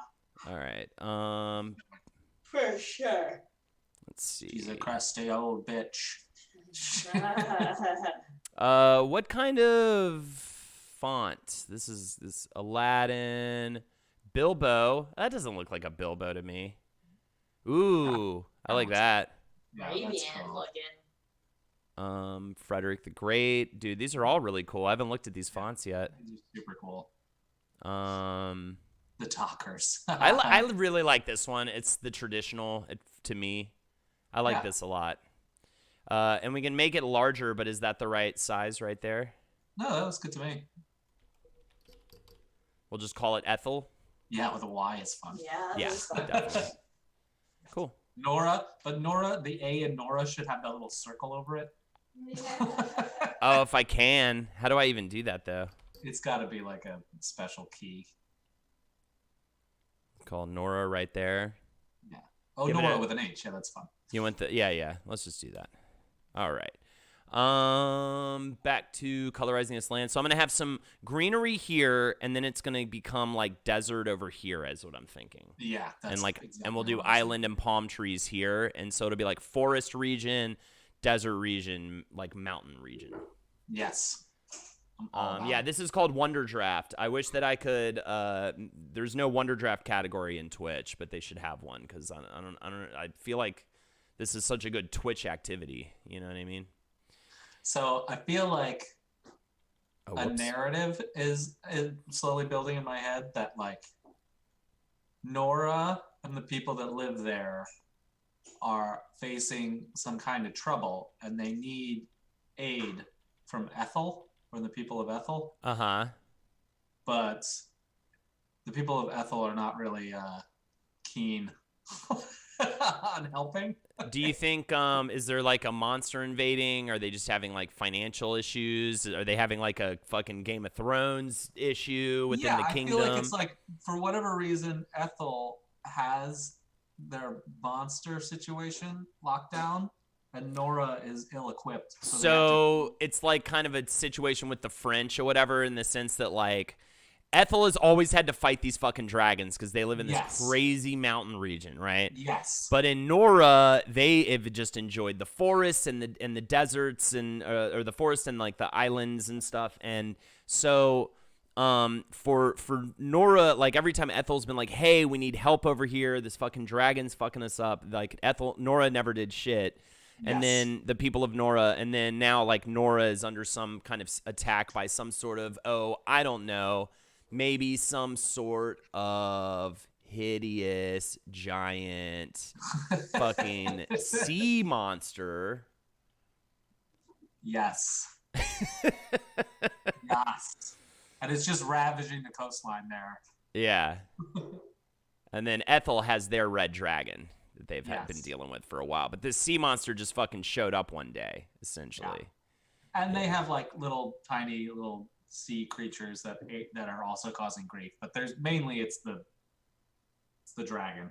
All right. For sure. Let's see. She's a crusty old bitch. What kind of font? This is Aladdin, Bilbo. That doesn't look like a Bilbo to me. Ooh, I like that. Yeah, Arabian that's cool. looking. Frederick the Great. Dude, these are all really cool. I haven't looked at these fonts yet. These are super cool. The talkers. I really like this one. It's the traditional to me. I like this a lot. And we can make it larger, but is that the right size right there? No, that was good to me. We'll just call it Ethel. Yeah, with a Y is fun. Yeah. Yeah, definitely. Cool. Nora, but Nora, the A in Nora should have that little circle over it. Oh, if I can. How do I even do that, though? It's got to be like a special key. Call Nora right there. Yeah. Oh, Give it Nora a- with an H. Yeah, that's fun. You want the... Yeah. Let's just do that. All right. Back to colorizing this land. So I'm going to have some greenery here, and then it's going to become like desert over here, is what I'm thinking. Yeah. That's And like, exactly and we'll do what I'm saying. island and palm trees here, and so it'll be like forest region, desert region, like mountain region. Yes. I'm all about Yeah, it. this is called Wonder Draft. I wish that I could. There's no Wonder Draft category in Twitch, but they should have one because I feel like this is such a good Twitch activity. You know what I mean? So I feel like Oh, a whoops. narrative is slowly building in my head that like Nora and the people that live there are facing some kind of trouble and they need aid from Ethel or the people of Ethel, Uh-huh. but the people of Ethel are not really keen on helping. Do you think is there like a monster invading? Are they just having like financial issues? Are they having like a fucking Game of Thrones issue within the kingdom? I feel like it's like for whatever reason Ethel has their monster situation locked down and Nora is ill-equipped. So it's like kind of a situation with the French or whatever in the sense that like Ethel has always had to fight these fucking dragons because they live in this crazy mountain region, right? Yes. But in Nora, they have just enjoyed the forests and the deserts and or the forest and like the islands and stuff. And so for Nora, like every time Ethel's been like, hey, we need help over here, this fucking dragon's fucking us up, like Nora never did shit. And then the people of Nora, and then now like Nora is under some kind of attack by some sort of, I don't know, maybe some sort of hideous giant fucking sea monster. Yes. Yes. And it's just ravaging the coastline there. Yeah. And then Ethel has their red dragon that they've been dealing with for a while. But this sea monster just fucking showed up one day, essentially. Yeah. And they have like tiny little sea creatures that are also causing grief. But there's mainly it's the dragon.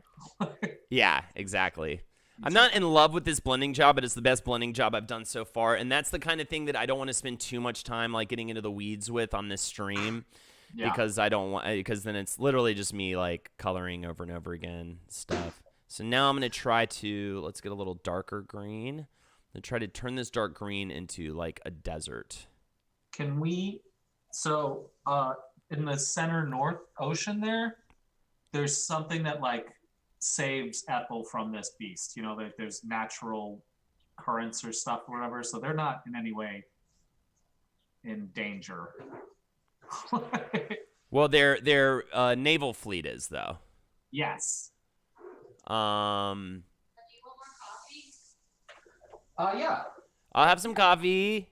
Yeah, exactly. I'm not in love with this blending job, but it's the best blending job I've done so far. And that's the kind of thing that I don't want to spend too much time like getting into the weeds with on this stream. Because because then it's literally just me like coloring over and over again stuff. So now I'm going to try to, let's get a little darker green. I'm going to try to turn this dark green into like a desert. Can we, in the center north ocean there's something that like saves Ethel from this beast. You know, that there's natural currents or stuff or whatever, so they're not in any way in danger. Well, their naval fleet is though. Yes. Do you want more coffee? Yeah. I'll have some coffee.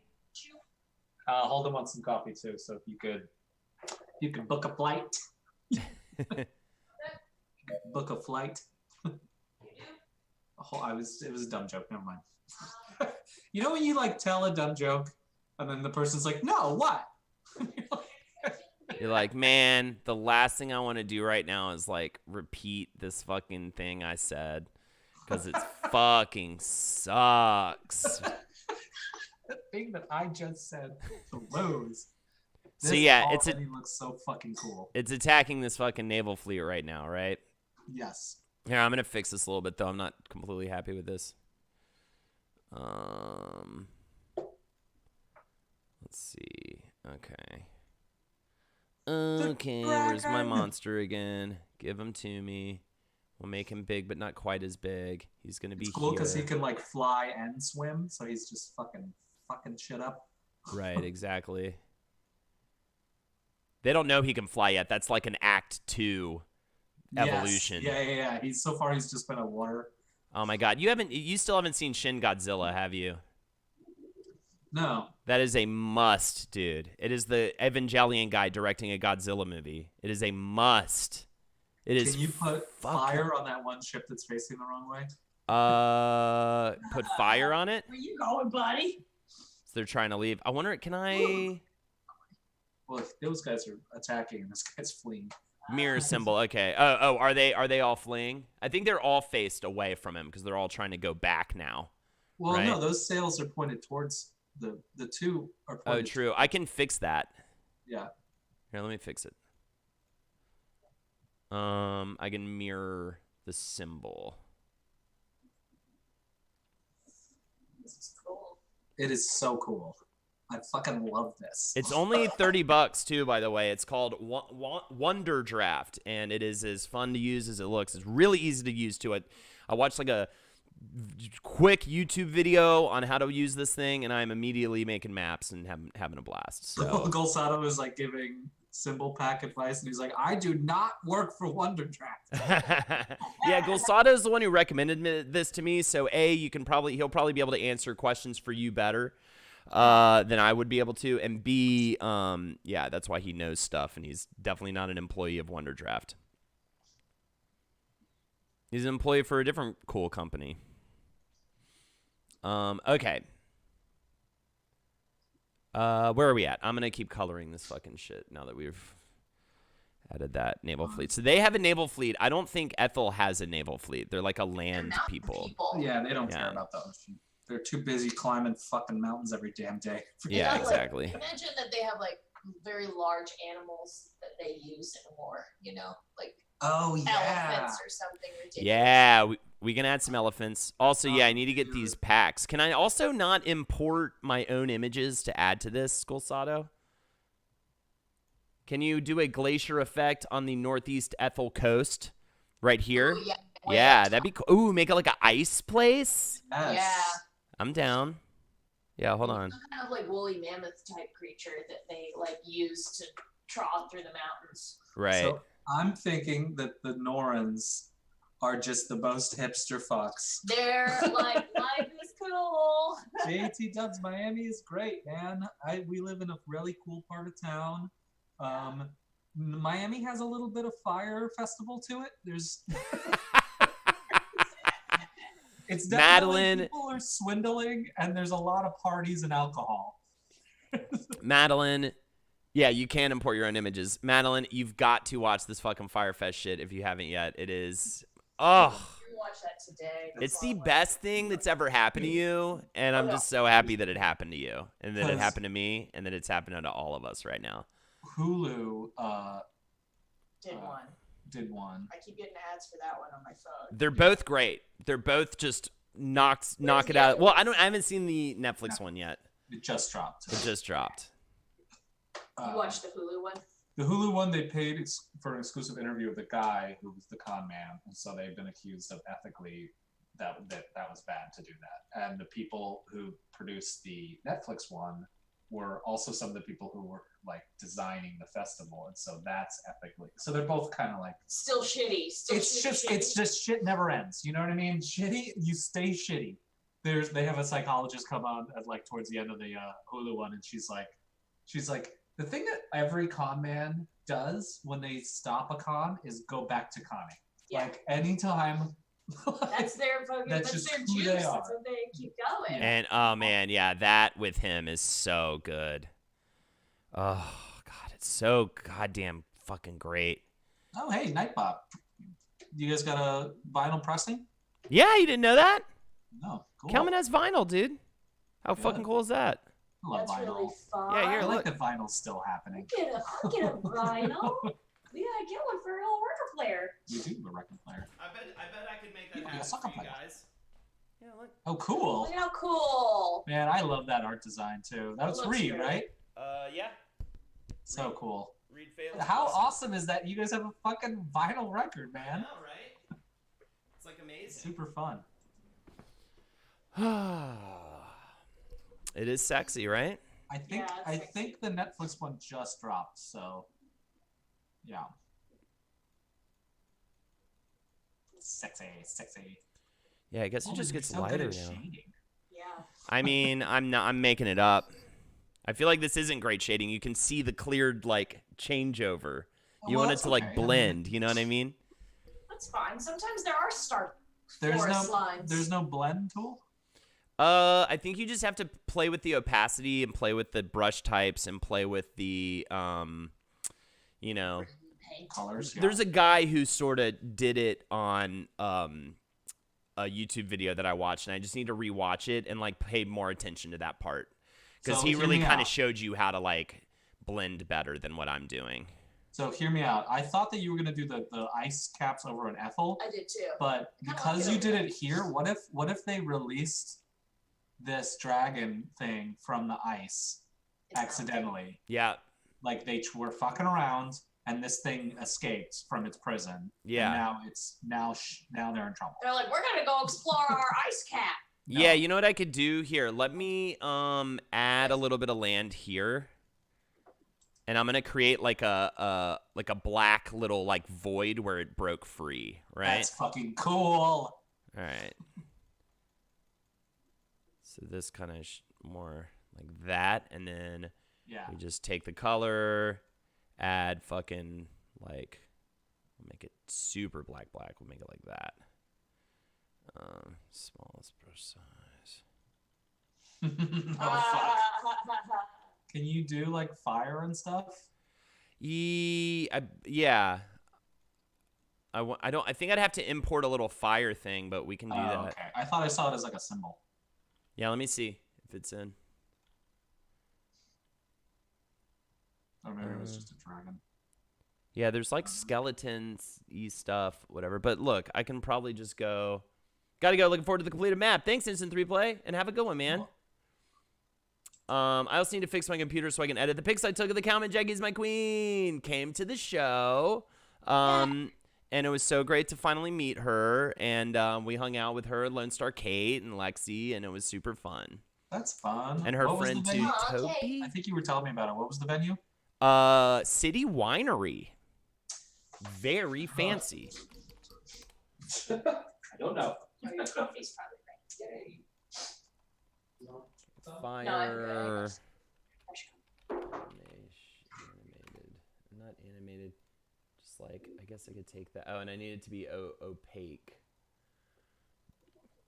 Holden wants some coffee too, so if you could book a flight. Book a flight. It was a dumb joke. Never mind. You know when you like tell a dumb joke, and then the person's like, "No, what?" You're like, man, the last thing I want to do right now is like repeat this fucking thing I said because it fucking sucks. The thing that I just said blows. So yeah, it looks so fucking cool. It's attacking this fucking naval fleet right now, right? Yes. Here, I'm gonna fix this a little bit though. I'm not completely happy with this. Let's see. Okay, where's my monster again? Give him to me. We'll make him big, but not quite as big. He's gonna be cool because here. he can like fly and swim, so he's just fucking shit up. Right, exactly. They don't know he can fly yet. That's like an Act 2 evolution. Yes. Yeah. He's just been a water. Oh my god, you still haven't seen Shin Godzilla, have you? No. That is a must, dude. It is the Evangelion guy directing a Godzilla movie. It is a must. Can you put fire on that one ship that's facing the wrong way? Put fire on it? Where you going, buddy? So they're trying to leave. I wonder, can I... Well, if those guys are attacking and this guy's fleeing. Mirror symbol. Okay. Oh, are they all fleeing? I think they're all faced away from him because they're all trying to go back now. Well, right? No, those sails are pointed towards the two are pointed. Oh, true. I can fix that. Yeah. Here, let me fix it. I can mirror the symbol. This is cool. It is so cool. I fucking love this. It's only $30 too, by the way. It's called Wonder Draft, and it is as fun to use as it looks. It's really easy to use too. I watched like a quick YouTube video on how to use this thing, and I'm immediately making maps and having a blast. So Golsado was like giving symbol pack advice, and he's like, "I do not work for Wonder Draft." Yeah, Golsado is the one who recommended this to me. So he'll probably be able to answer questions for you better than I would be able to, and B, yeah, that's why he knows stuff, and he's definitely not an employee of Wonder Draft. He's an employee for a different cool company. Okay. Where are we at? I'm going to keep coloring this fucking shit now that we've added that naval fleet. So they have a naval fleet. I don't think Ethel has a naval fleet. They're like a land people. Yeah, they don't care about the ocean. They're too busy climbing fucking mountains every damn day. Yeah, Like, exactly. imagine that they have like very large animals that they use in war, you know, like elephants or something ridiculous. Yeah, we can add some elephants. Also, yeah, I need to get these packs. Can I also not import my own images to add to this, Skolsado? Can you do a glacier effect on the northeast Ethel coast right here? Ooh, yeah. Yeah, that'd be cool. Ooh, make it like an ice place? Yes. Yeah. I'm down. Yeah, hold on. Some kind of like woolly mammoth type creature that they like use to trot through the mountains. Right. So I'm thinking that the Norans are just the most hipster fucks. They're like, life is cool. JT Dubs, Miami is great, man. We live in a really cool part of town. Miami has a little bit of fire festival to it. There's it's definitely Madeline. People are swindling, and there's a lot of parties and alcohol. Madeline, yeah, you can import your own images. Madeline, you've got to watch this fucking Firefest shit if you haven't yet. It is, You watch that today. it's the best thing that's ever happened to you, and I'm just so happy that it happened to you, and that it happened to me, and that it's happening to all of us right now. Hulu did one. I keep getting ads for that one on my phone. They're both great. They're both just knock it out. Well, I haven't seen the Netflix one yet. It just dropped. It just dropped. You watched the Hulu one? The Hulu one, they paid for an exclusive interview with a guy who was the con man, and so they've been accused of ethically that was bad to do that. And the people who produced the Netflix one were also some of the people who were like designing the festival, and so that's ethically. So they're both kind of like still shitty. It's just shit never ends. You know what I mean? Shitty, you stay shitty. They have a psychologist come on at like towards the end of the Hulu one, and she's like, the thing that every con man does when they stop a con is go back to conning. Yeah. Like anytime. That's their fucking. That's their juice. That's what they keep going. And oh man, yeah, that with him is so good. Oh god, it's so goddamn fucking great. Oh hey, Nightbot. You guys got a vinyl pressing? Yeah, you didn't know that? No, cool. Kelman has vinyl, dude. How fucking cool is that? I love That's vinyl. really fun. Yeah, here, I look. like that vinyl's still happening. I'll get a vinyl. We gotta get one for an old record player. You do have a record player. I bet I could make that Yeah, happen soccer for you player. guys. Yeah, look. Oh, cool. Look how cool. Man, I love that art design too. That was Reed, great. right? Yeah. So cool. Reed failed. How awesome is that? You guys have a fucking vinyl record, man. I know, right? It's like amazing. Super fun. It is sexy, right? I think the Netflix one just dropped, so yeah. Sexy. Yeah, I guess it just gets so lighter good at now. shading. Yeah. I mean, I'm making it up. I feel like this isn't great shading. You can see the cleared like changeover. You want it to like blend, you know what I mean? That's fine. Sometimes there are There's forest lines. There's no blend tool? I think you just have to play with the opacity and play with the brush types and play with the you know, colors. Yeah. There's a guy who sort of did it on a YouTube video that I watched, and I just need to rewatch it and like pay more attention to that part because he really kind of showed you how to like blend better than what I'm doing. So hear me out. I thought that you were gonna do the ice caps over an Ethel. I did too. But because you did it here, what if they released this dragon thing from the ice accidentally? Yeah. Like they were fucking around and this thing escaped from its prison. Yeah. And now they're in trouble. They're like, we're gonna go explore our ice cap. No. Yeah, you know what I could do here? Let me add a little bit of land here. And I'm gonna create like a black little like void where it broke free, right? That's fucking cool. All right. So this kind of more like that, and then we just take the color, add fucking like, we'll make it super black. We'll make it like that. Smallest brush size. Oh fuck. Can you do like fire and stuff? Yeah. I think I'd have to import a little fire thing, but we can do that. Okay. I thought I saw it as like a symbol. Yeah, let me see if it's in. Or maybe it was just a dragon. Yeah, there's like skeletons-y stuff, whatever. But look, I can probably just go. Gotta go. Looking forward to the completed map. Thanks, Instant 3 Play, and have a good one, man. I also need to fix my computer so I can edit the pics I took of the Cowman. Jackie's my queen. Came to the show. And it was so great to finally meet her. And we hung out with her, Lone Star Kate, and Lexi, and it was super fun. That's fun. And her friend too, Toby. I think you were telling me about it. What was the venue? City Winery. Very fancy. I don't know. Oh, your coffee's probably right. Fire. Animated. Not animated. Just like, I guess I could take that. Oh, and I need it to be opaque.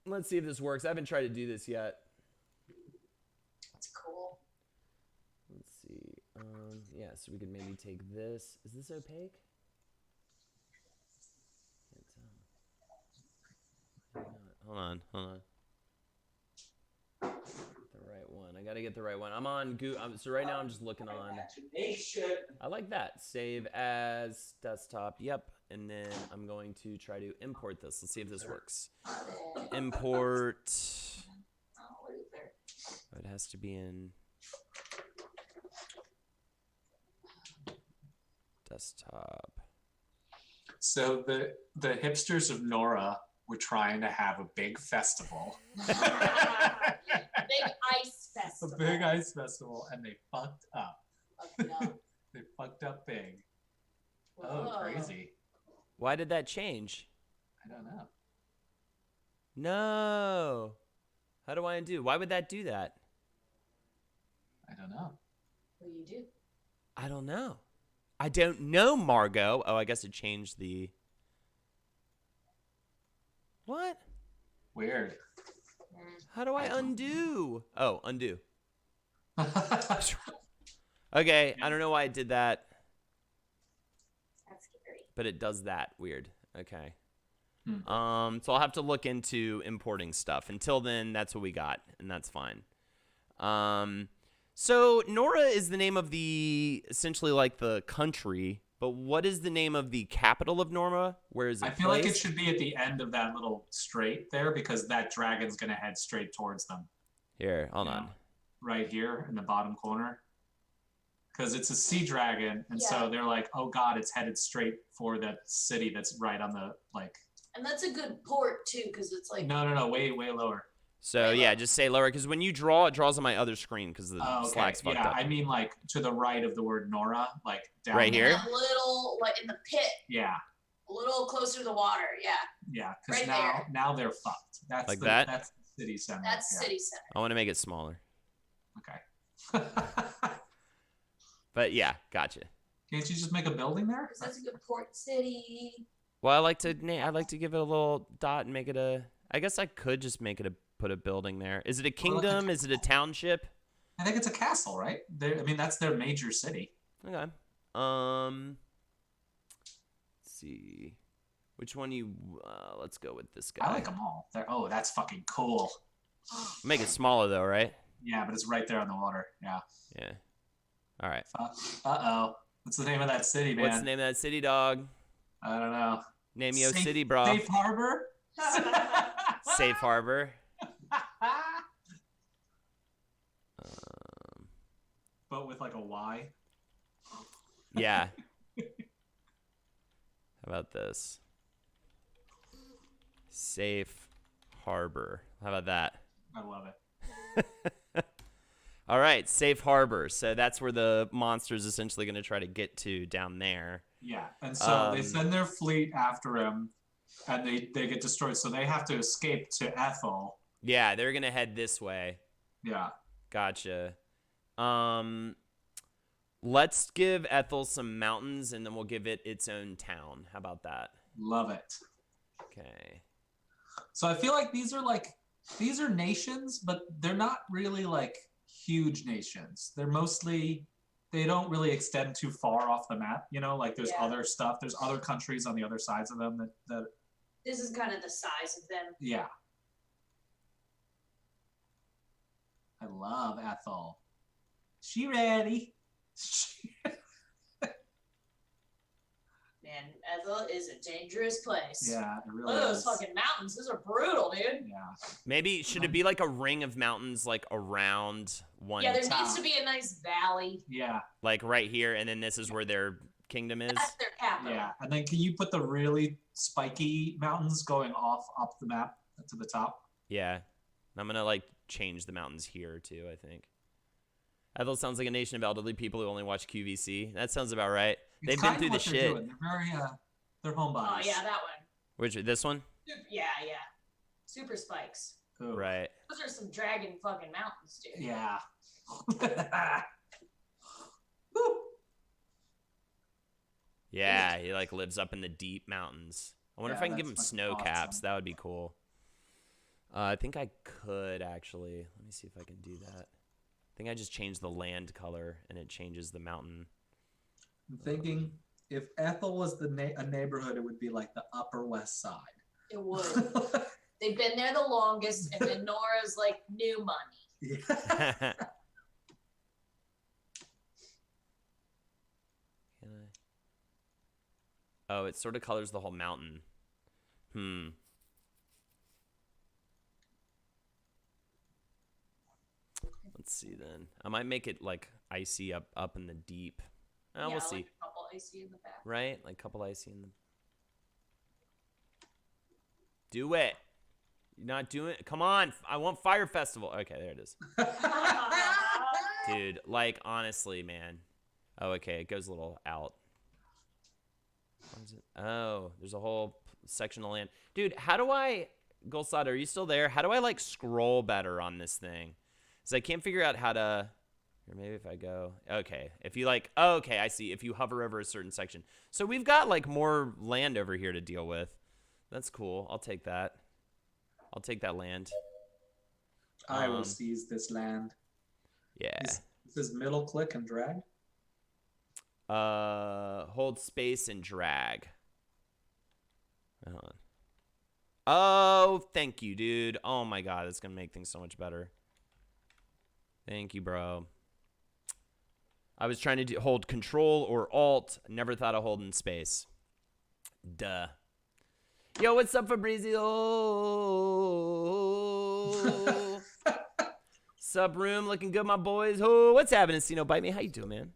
Let's see if this works. I haven't tried to do this yet. That's cool. Let's see. Yeah, so we could maybe take this. Is this opaque? Hold on. The right one. I gotta get the right one. I'm on Google. So right now I'm just looking on. I like that. Save as desktop. Yep. And then I'm going to try to import this. Let's see if this works. Import. It has to be in desktop. So the hipsters of Nora were trying to have a big festival. Big ice festival. A big ice festival, and they fucked up. No. They fucked up big. Whoa. Oh, crazy. Why did that change? I don't know. No. How do I undo? Why would that do that? I don't know. What do you do? I don't know. I don't know, Margot. Oh, I guess it changed the... What? Weird. How do I undo? Oh, undo. Okay, I don't know why it did that. That's scary. But it does that. Weird. Okay. So I'll have to look into importing stuff. Until then, that's what we got, and that's fine. So Nora is the name of the, essentially like the country, but what is the name of the capital of Nora? Where is it I feel like it should be at the end of that little strait there, because that dragon's going to head straight towards them. Here, hold on. Right here in the bottom corner. Because it's a sea dragon, and so they're like, oh god, it's headed straight for that city that's right on the, like... And that's a good port, too, because it's like... No, way lower. So, yeah, just say lower, because when you draw, it draws on my other screen, because the Slack's fucked up. I mean, like, to the right of the word Nora, like, down right here? A little, like, in the pit. Yeah. A little closer to the water, yeah. Yeah, because now they're fucked. That's like that? That's the city center. That's city center. I want to make it smaller. Okay. But, yeah, gotcha. Can't you just make a building there? Because that's a good port city. Well, I like to give it a little dot and make it a... I guess I could just make it put a building there. Is it a kingdom? Is it a township? I think it's a castle, right? I mean, that's their major city. Okay. Let's see. Which one you... let's go with this guy. I like them all. That's fucking cool. Make it smaller, though, right? Yeah, but it's right there on the water. Yeah. Yeah. All right. Uh-oh. What's the name of that city, man? What's the name of that city, dog? I don't know. Name your city, bro. Safe Harbor? Safe Harbor. But with like a Y? Yeah. How about this? Safe Harbor. How about that? I love it. All right, Safe Harbor. So that's where the monster's essentially going to try to get to down there. Yeah, and so they send their fleet after him, and they get destroyed. So they have to escape to Ethel. Yeah, they're going to head this way. Yeah. Gotcha. Let's give Ethel some mountains, and then we'll give it its own town. How about that? Love it. Okay. So I feel like these are nations, but they're not really like huge nations. They're mostly, they don't really extend too far off the map. You know, like there's other stuff. There's other countries on the other sides of them that. This is kind of the size of them. Yeah. I love Ethel. She ready. Man, Ethel is a dangerous place. Yeah, it really Look at those is. fucking mountains. Those are brutal, dude. Yeah. Maybe should it be like a ring of mountains like around one? Yeah, there needs to be a nice valley. Yeah. Like right here, and then this is where their kingdom is. That's their capital. Yeah, and then can you put the really spiky mountains going off up the map to the top? Yeah, I'm gonna like change the mountains here too. I think. Ethel sounds like a nation of elderly people who only watch QVC. That sounds about right. They've been through the shit. They're very they're homebodies. Oh yeah, that one. Which this one? Yeah. Super spikes. Ooh. Right. Those are some dragon fucking mountains, dude. Yeah. Yeah, he like lives up in the deep mountains. I wonder if I can give him snow caps. awesome. That would be cool. I think I could actually. Let me see if I can do that. I think I just changed the land color and it changes the mountain. I'm thinking if Ethel was a neighborhood, it would be like the Upper West Side. It would. They've been there the longest, and then Nora's like new money. Yeah. Can I? Oh, it sort of colors the whole mountain. Let's see then. I might make it like icy up in the deep. Yeah, We'll see. like a couple icy in the back. Right? Like a couple icy in the... Do it. You're not doing it? Come on. I want Fire Festival. Okay, there it is. Dude, like, honestly, man. Oh, okay. It goes a little out. What is it? Oh, there's a whole section of land. Dude, how do I... Golsad, are you still there? How do I, like, scroll better on this thing? Because I can't figure out how to... Or maybe if I go... Okay. If you, like... Oh, okay, I see. If you hover over a certain section. So we've got, like, more land over here to deal with. That's cool. I'll take that. I'll take that land. I will seize this land. Yeah. This is middle click and drag? Hold space and drag. Hold on. Oh, thank you, dude. Oh my god, that's gonna make things so much better. Thank you, bro. I was trying to hold Control or Alt. Never thought of holding space. Duh. Yo, what's up, Fabrizio? Sub room, looking good, my boys. Oh, what's happening, Sino Bite Me? How you doing, man?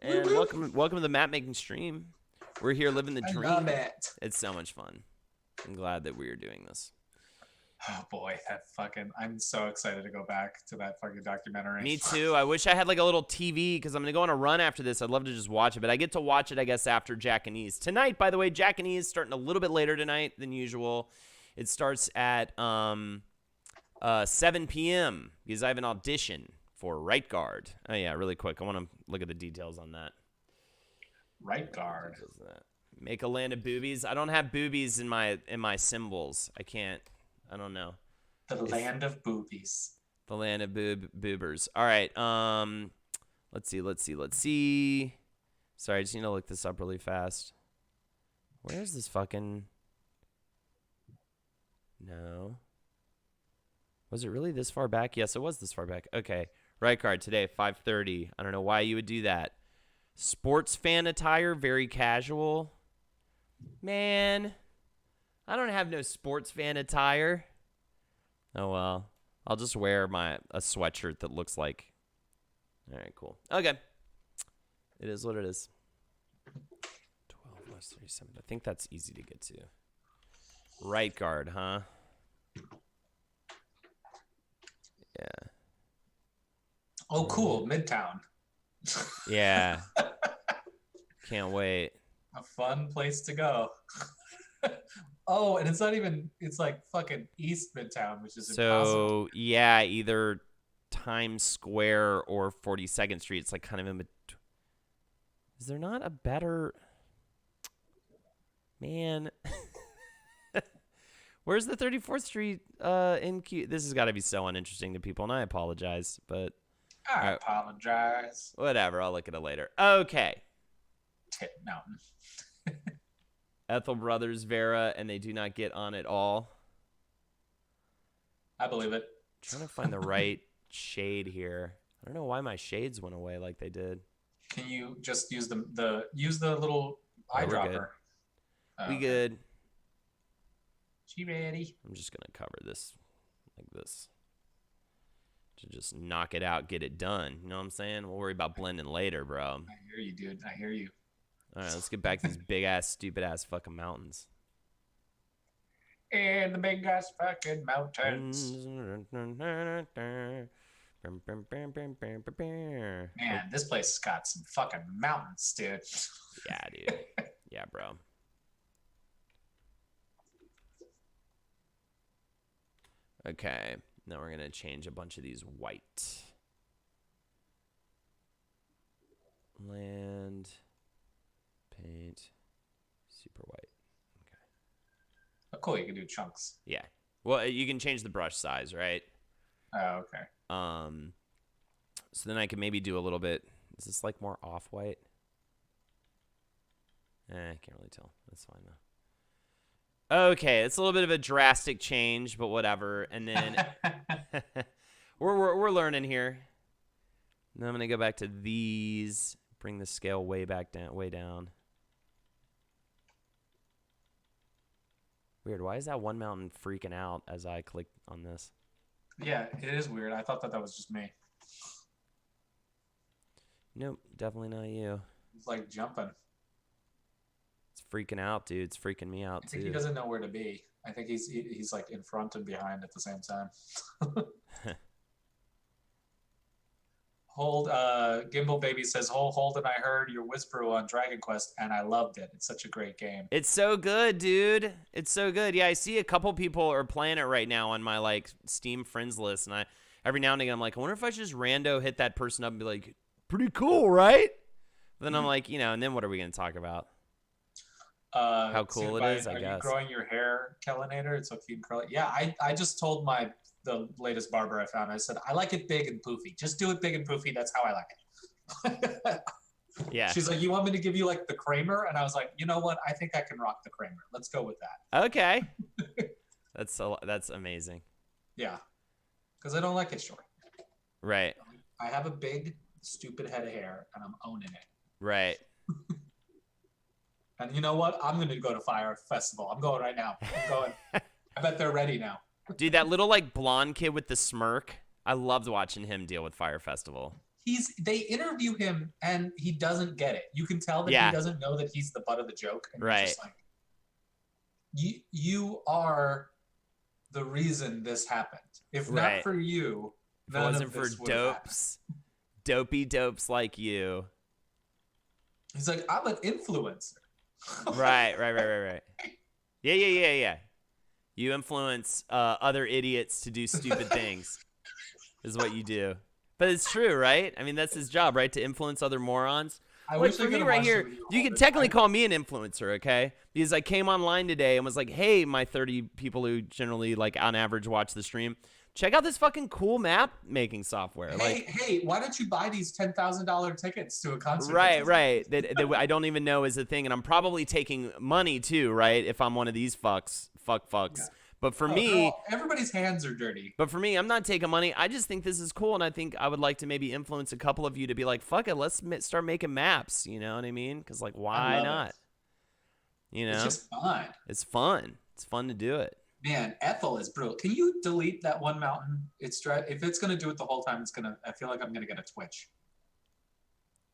And welcome to the map making stream. We're here living the dream. I love it. It's so much fun. I'm glad that we're doing this. Oh boy, I'm so excited to go back to that fucking documentary. Me too. I wish I had like a little TV because I'm going to go on a run after this. I'd love to just watch it, but I get to watch it, I guess, after Jack and E's. Tonight, by the way, Jack and E's starting a little bit later tonight than usual. It starts at 7 p.m. because I have an audition for right guard. Oh, yeah, really quick. I want to look at the details on that. Right guard. Make a land of boobies. I don't have boobies in my symbols. I can't. I don't know. The land of boobies. The land of boobers. All right. Let's see. Sorry, I just need to look this up really fast. Where is this fucking... No. Was it really this far back? Yes, it was this far back. Okay. Right guard today, 5:30. I don't know why you would do that. Sports fan attire, very casual. Man, I don't have no sports fan attire. Oh, well. I'll just wear a sweatshirt that looks like... All right, cool. Okay. It is what it is. 12 plus 37. I think that's easy to get to. Right guard, huh? Yeah. Oh, cool. Midtown. Yeah. Can't wait. A fun place to go. Oh, and it's not even, it's like fucking East Midtown, which is impossible. So, yeah, either Times Square or 42nd Street. It's like kind of in between. Is there not a better... Man. Where's the 34th Street in Q? This has got to be so uninteresting to people, and I apologize, but... I apologize. Whatever, I'll look at it later. Okay. Tit Mountain. Ethel Brothers, Vera, and they do not get on at all. I believe it. I'm trying to find the right shade here. I don't know why my shades went away like they did. Can you just use use the little we're good. eyedropper. Oh, We okay. good. She ready? I'm just gonna cover this like this to just knock it out, get it done. You know what I'm saying? We'll worry about blending later, bro. I hear you, dude. I hear you. All right, let's get back to these big ass, stupid ass fucking mountains. In the big ass fucking mountains. Man, this place has got some fucking mountains, dude. Yeah, dude. Yeah, bro. Okay, now we're gonna change a bunch of these white. Land, paint, super white. Okay. Oh, cool. You can do chunks. Yeah. Well, you can change the brush size, right? Oh, okay. So then I can maybe do a little bit. Is this like more off-white? I can't really tell. That's fine though. Okay, it's a little bit of a drastic change, but whatever. And then we're learning here. Now I'm gonna go back to these. Bring the scale way down. Weird. Why is that one mountain freaking out as I click on this? Yeah, it is weird. I thought that was just me. Nope, definitely not you. It's like jumping. It's freaking out, dude. It's freaking me out I think too. he doesn't know where to be. I think he's like in front and behind at the same time. Gimbal Baby says, Holden, I heard your whisper on Dragon Quest and I loved it. It's such a great game. It's so good, dude. It's so good. Yeah, I see a couple people are playing it right now on my like Steam friends list, and every now and again I'm like, I wonder if I should just rando hit that person up and be like, pretty cool, right? But then I'm like, and then what are we gonna talk about? How cool it is, I guess. Are you growing your hair, Kelanator? It's so cute and curly. Yeah, I just told the latest barber I found. I said, I like it big and poofy. Just do it big and poofy. That's how I like it. Yeah. She's like, you want me to give you like the Kramer? And I was like, you know what? I think I can rock the Kramer. Let's go with that. Okay. That's amazing. Yeah. Because I don't like it short. Right. I have a big, stupid head of hair, and I'm owning it. Right. And you know what? I'm going to go to Fire Festival. I'm going right now. I'm going. I bet they're ready now. Dude, that little like blonde kid with the smirk, I loved watching him deal with Fire Festival. They interview him and he doesn't get it. You can tell that he doesn't know that he's the butt of the joke. And right. Just like, you are the reason this happened. If not for you, if it wasn't for dopey dopes like you. He's like, I'm an influencer. Right. Yeah. You influence other idiots to do stupid things is what you do. But it's true, right? I mean, that's his job, right? To influence other morons. For me right here, you can technically call me an influencer, okay? Because I came online today and was like, hey, my 30 people who generally, like, on average watch the stream, check out this fucking cool map making software. Hey, why don't you buy these $10,000 tickets to a concert? Right. That I don't even know is a thing. And I'm probably taking money, too, right? If I'm one of these fucks. Yeah. But for me, everybody's hands are dirty. But for me, I'm not taking money. I just think this is cool, and I think I would like to maybe influence a couple of you to be like, "Fuck it, let's start making maps." You know what I mean? Because like, why not? It's just fun. It's fun. It's fun to do it. Man, Ethel is brutal. Can you delete that one mountain? If it's gonna do it the whole time, I feel like I'm gonna get a twitch.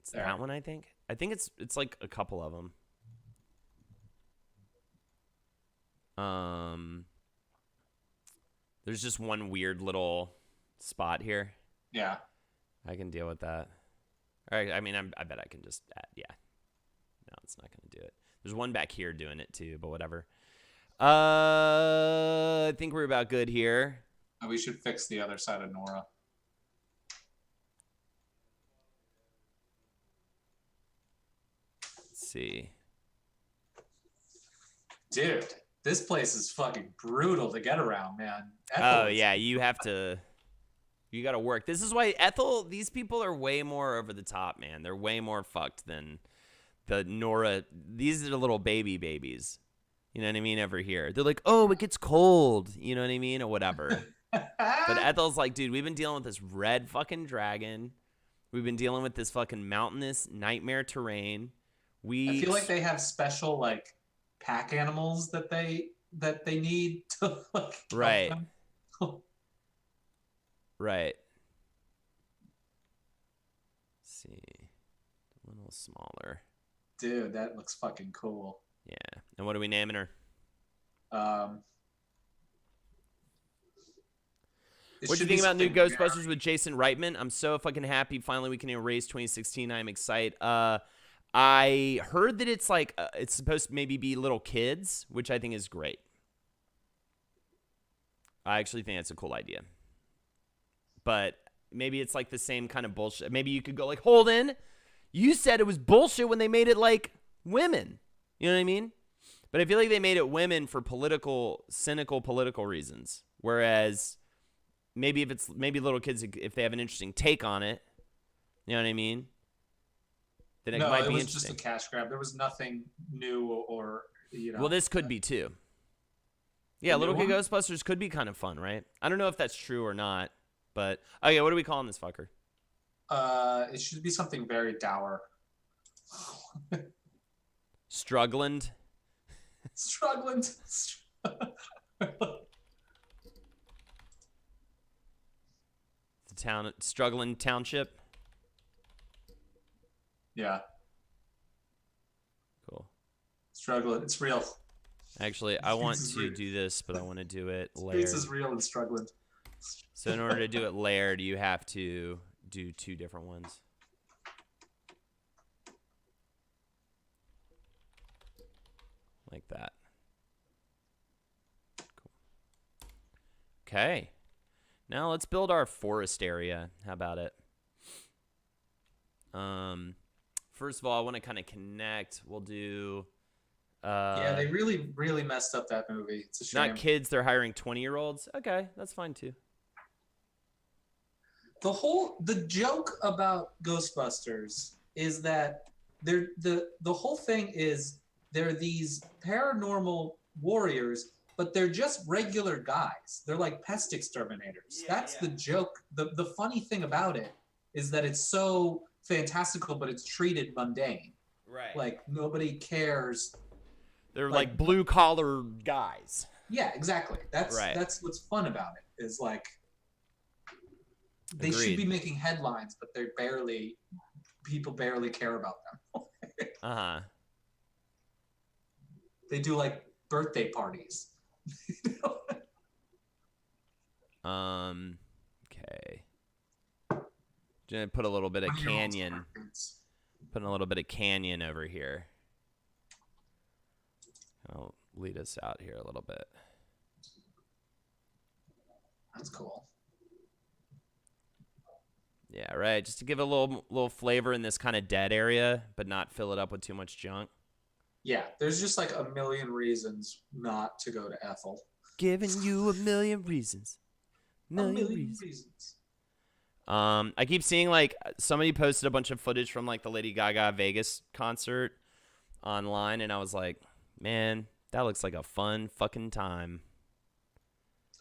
It's that one, I think. I think it's like a couple of them. There's just one weird little spot here. Yeah. I can deal with that. All right. I mean, I bet I can just add. Yeah. No, it's not going to do it. There's one back here doing it too, but whatever. I think we're about good here. We should fix the other side of Nora. Let's see. Dude. This place is fucking brutal to get around, man. Yeah, you got to work. This is why these people are way more over the top, man. They're way more fucked than the Nora. These are the little babies. You know what I mean? Over here. They're like, oh, it gets cold. You know what I mean? Or whatever. But Ethel's like, dude, we've been dealing with this red fucking dragon. We've been dealing with this fucking mountainous nightmare terrain. I feel like they have special like pack animals that they need to like Right. them. Right. Let's see. A little smaller. Dude, that looks fucking cool. Yeah. And what are we naming her? What do you think about new Ghostbusters with Jason Reitman? I'm so fucking happy. Finally, we can erase 2016. I'm excited. I heard that it's like it's supposed to maybe be little kids, which I think is great. I actually think that's a cool idea. But maybe it's like the same kind of bullshit. Maybe you could go like, Holden, you said it was bullshit when they made it like women. You know what I mean? But I feel like they made it women for cynical political reasons. Whereas maybe if it's little kids, if they have an interesting take on it, you know what I mean? Then it might be interesting. No, it was just a cash grab. There was nothing new or, you know. Well, this could be too. Yeah, Little Kid Ghostbusters could be kind of fun, right? I don't know if that's true or not, but okay, what are we calling this fucker? It should be something very dour. Struggling. Struggling Township. Yeah. Cool. Struggling. It's real. Actually, I want to do this, but I want to do it layered. This is real and struggling. So in order to do it layered, you have to do 2 different ones. Like that. Cool. Okay. Now let's build our forest area. How about it? First of all, I want to kind of connect. We'll do... yeah, they really messed up that movie. It's a shame. Not kids, they're hiring 20-year-olds. Okay, that's fine too. The joke about Ghostbusters is that the whole thing is they're these paranormal warriors, but they're just regular guys. They're like pest exterminators. That's the joke. The funny thing about it is that it's so fantastical, but it's treated mundane. Right. Like nobody cares. They're like blue collar guys. Yeah, exactly. That's what's fun about it. Is like they Agreed. should be making headlines, but people barely care about them. Uh-huh. They do like birthday parties. Okay. Gonna put a little bit of canyon. Putting a little bit of canyon over here. I'll lead us out here a little bit. That's cool. Yeah, right. Just to give a little flavor in this kind of dead area, but not fill it up with too much junk. Yeah, there's just like a million reasons not to go to Ethel. Giving you a million reasons. Million reasons. I keep seeing like somebody posted a bunch of footage from like the Lady Gaga Vegas concert online, and I was like, man, that looks like a fun fucking time.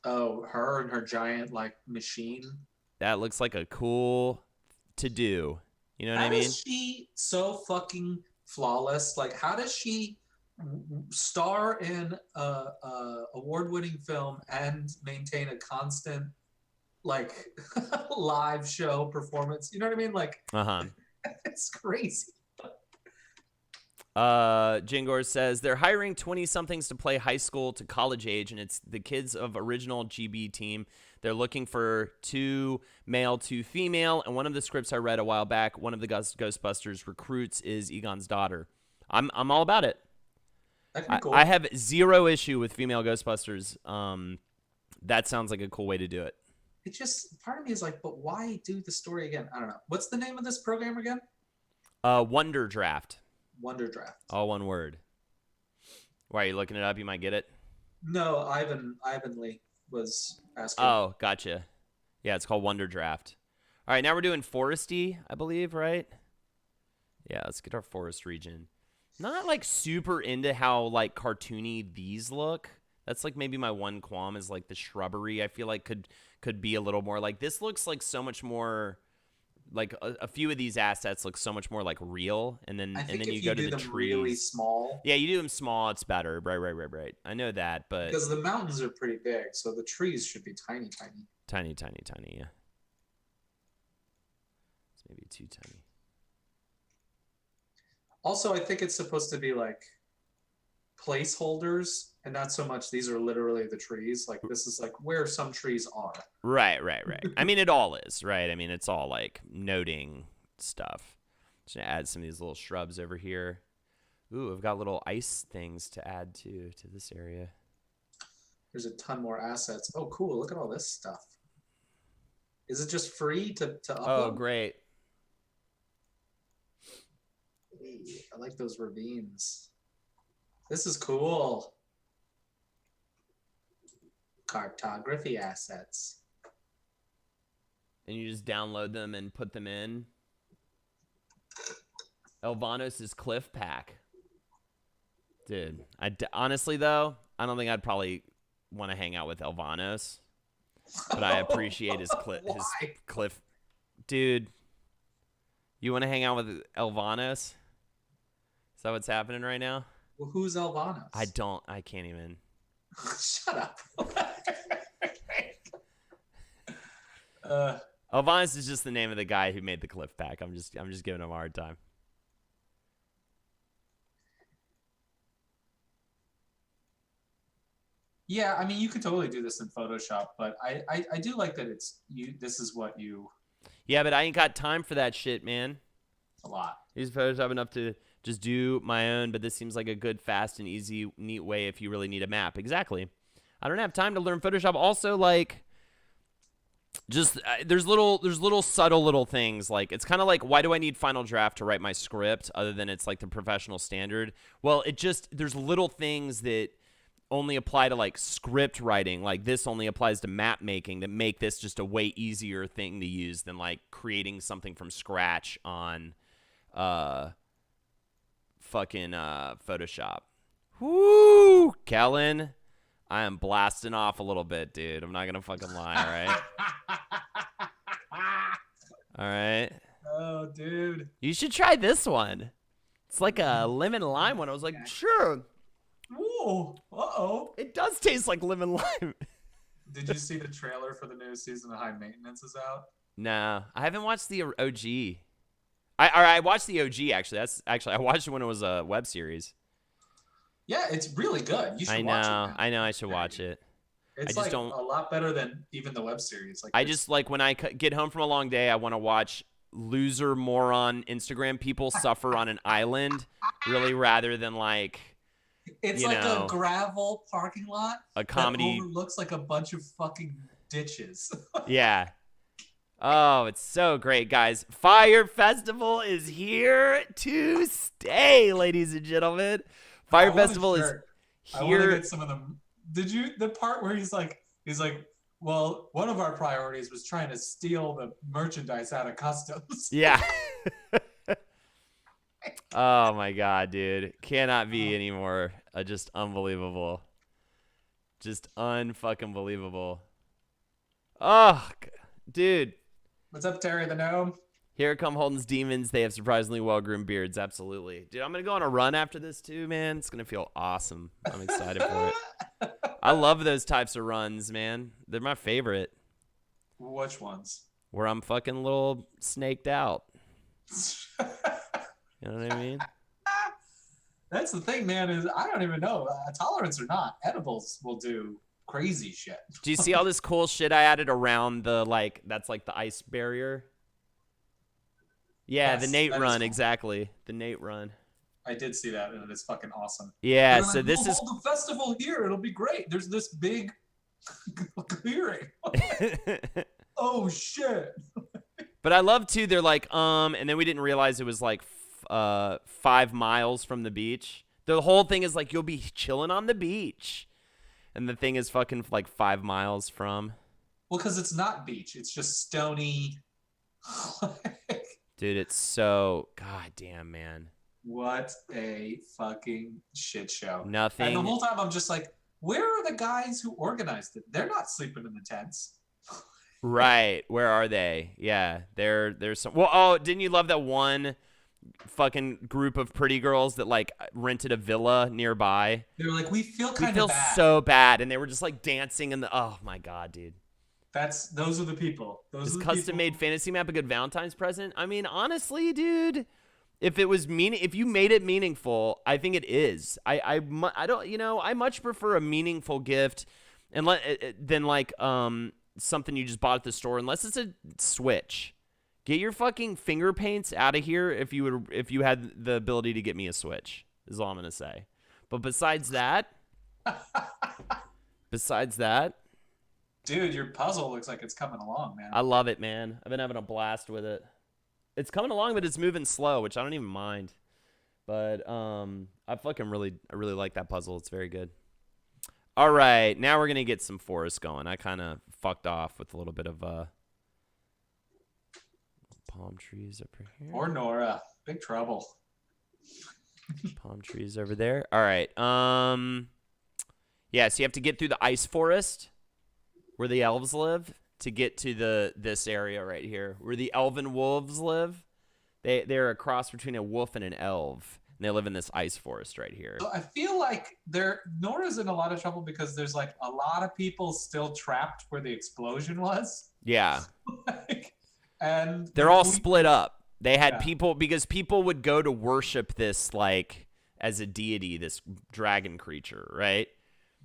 Oh, her and her giant like machine. That looks like a cool to do. You know what I mean? How is she so fucking flawless? Like, how does she star in a award-winning film and maintain a constant like live show performance? You know what I mean? Like, it's crazy. Jingor says they're hiring 20-somethings to play high school to college age, and it's the kids of original GB team. They're looking for 2 male, 2 female, and one of the scripts I read a while back, one of the Ghostbusters recruits is Egon's daughter. I'm all about it. That could be cool. I have 0 issue with female Ghostbusters. That sounds like a cool way to do it. It just, part of me is like, but why do the story again? I don't know. What's the name of this program again? Wonder Draft. Wonder Draft. All one word. Why are you looking it up? You might get it. No, Ivan Lee was asking. Oh, gotcha. Yeah, it's called Wonder Draft. All right, now we're doing foresty, I believe, right? Yeah, let's get our forest region. Not like super into how like cartoony these look. That's like maybe my one qualm is like the shrubbery. I feel like could be a little more like this. Looks like so much more like a few of these assets look so much more like real, and then you go to the trees. Really small. Yeah, you do them small, it's better. Right. I know that, but because the mountains are pretty big, so the trees should be tiny. Tiny. Yeah, it's maybe too tiny. Also, I think it's supposed to be like placeholders and not so much these are literally the trees. Like this is like where some trees are. Right. I mean, it all is, right? I mean, it's all like noting stuff. Just gonna add some of these little shrubs over here. Ooh, I've got little ice things to add to this area. There's a ton more assets. Oh, cool. Look at all this stuff. Is it just free to upload? Oh, great. I like those ravines. This is cool. Cartography assets. And you just download them and put them in. Elvanos' cliff pack. Dude, honestly, though, I don't think I'd probably want to hang out with Elvanos. But I appreciate his cliff. Dude, you want to hang out with Elvanos? Is that what's happening right now? Well, who's Elvanos? I can't even. Shut up. Elvanos is just the name of the guy who made the cliff pack. I'm just giving him a hard time. Yeah, I mean, you could totally do this in Photoshop, but I do like that this is what you... Yeah, but I ain't got time for that shit, man. A lot. Use Photoshop enough to just do my own, but this seems like a good, fast, and easy, neat way if you really need a map. Exactly. I don't have time to learn Photoshop. Also, like, just there's little subtle little things. Like, it's kind of like, why do I need Final Draft to write my script other than it's like the professional standard? Well, there's little things that only apply to like script writing. Like this only applies to map making that make this just a way easier thing to use than like creating something from scratch on fucking Photoshop. Woo! Kelan, I am blasting off a little bit, dude. I'm not gonna fucking lie, all right? Oh, dude. You should try this one. It's like a lemon lime one. I was like, sure. Ooh, uh-oh. It does taste like lemon lime. Did you see the trailer for the new season of High Maintenance is out? No, I haven't watched the OG. I watched the OG, actually. I watched it when it was a web series. Yeah, it's really good. You should watch it. I know I should watch it. It's like a lot better than even the web series. Like I just like when I get home from a long day, I want to watch loser moron Instagram people suffer on an island, really, rather than like... It's like a gravel parking lot. A comedy that overlooks like a bunch of fucking ditches. Yeah. Oh, it's so great, guys. Fire Festival is here to stay, ladies and gentlemen. Fire Festival is here. I want to get some of them. Did you the part where he's like, well, one of our priorities was trying to steal the merchandise out of customs. Yeah. Oh my god, dude. Cannot be anymore. Just unbelievable. Just unfucking believable. Oh, dude. What's up, Terry the Gnome? Here come Holden's demons. They have surprisingly well-groomed beards. Absolutely. Dude, I'm going to go on a run after this too, man. It's going to feel awesome. I'm excited for it. I love those types of runs, man. They're my favorite. Which ones? Where I'm fucking a little snaked out. You know what I mean? That's the thing, man, is I don't even know. Tolerance or not, edibles will do crazy shit. Do you see all this cool shit I added around the, like, that's like the ice barrier? Yeah, yes, the Nate run, cool. Exactly. The Nate run. I did see that, and it's fucking awesome. Yeah, so like, this is... hold the festival here. It'll be great. There's this big clearing. Oh, shit. But I love, too, they're like, and then we didn't realize it was, like, 5 miles from the beach. The whole thing is, like, you'll be chilling on the beach. And the thing is fucking, like, 5 miles from... Well, because it's not beach. It's just stony... Dude, it's so... God damn, man. What a fucking shit show. Nothing. And the whole time I'm just like, where are the guys who organized it? They're not sleeping in the tents. Right. Where are they? Yeah. There's some. Well, oh, didn't you love that one fucking group of pretty girls that like rented a villa nearby? They were like, we feel We kind feel of bad. so bad, and they were just like dancing in the. Oh my god, dude. Those are the people. Is custom-made fantasy map a good Valentine's present? I mean, honestly, dude, if you made it meaningful, I think it is. I don't, I much prefer a meaningful gift than like something you just bought at the store, unless it's a Switch. Get your fucking finger paints out of here if you had the ability to get me a Switch. Is all I'm gonna say. But besides that, dude, your puzzle looks like it's coming along, man. I love it, man. I've been having a blast with it. It's coming along, but it's moving slow, which I don't even mind. But I really like that puzzle. It's very good. All right, now we're gonna get some forest going. I kind of fucked off with a little bit of palm trees over here. Or Nora, big trouble. Palm trees over there. All right. Yeah. So you have to get through the ice forest where the elves live to get to this area right here where the elven wolves live. They're a cross between a wolf and an elf. And they live in this ice forest right here. So I feel like Nora's in a lot of trouble because there's like a lot of people still trapped where the explosion was. Yeah. And they're all split up. They had people because people would go to worship this like as a deity, this dragon creature, right?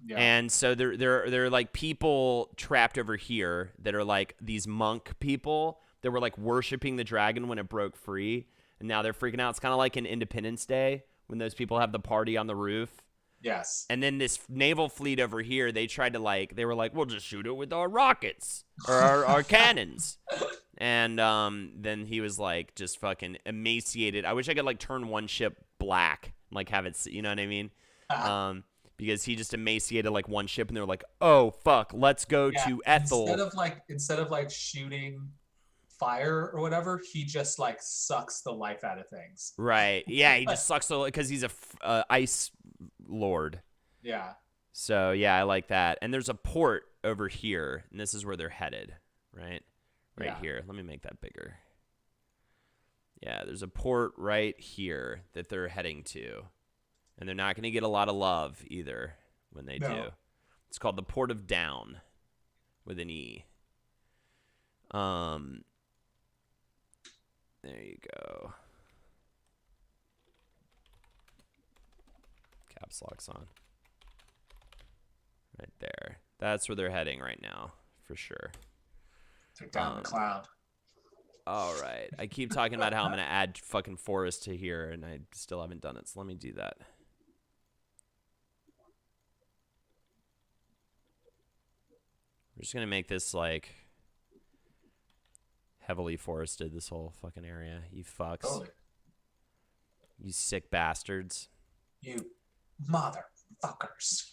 Yeah. And so they're like people trapped over here that are like these monk people that were like worshiping the dragon when it broke free. And now they're freaking out. It's kind of like an Independence Day when those people have the party on the roof. Yes. And then this naval fleet over here, they were like, we'll just shoot it with our rockets or our cannons. And then he was like just fucking emaciated. I wish I could like turn one ship black, like have it, you know what I mean? Because he just emaciated like one ship and they're like, oh, fuck, let's go to Ethel. Instead of like shooting fire or whatever, he just like sucks the life out of things. Right. Yeah, he just sucks the because he's a ice lord. Yeah. So yeah, I like that. And there's a port over here, and this is where they're headed, right? Right here. Let me make that bigger. Yeah, there's a port right here that they're heading to, and they're not going to get a lot of love either when they do. It's called the Port of Down with an E. There you go. Caps lock's on. Right there. That's where they're heading right now, for sure. Took down the cloud. All right. I keep talking about how I'm going to add fucking forest to here, and I still haven't done it, so let me do that. We're just going to make this, like, heavily forested, this whole fucking area. You fucks. Totally. You sick bastards. You motherfuckers.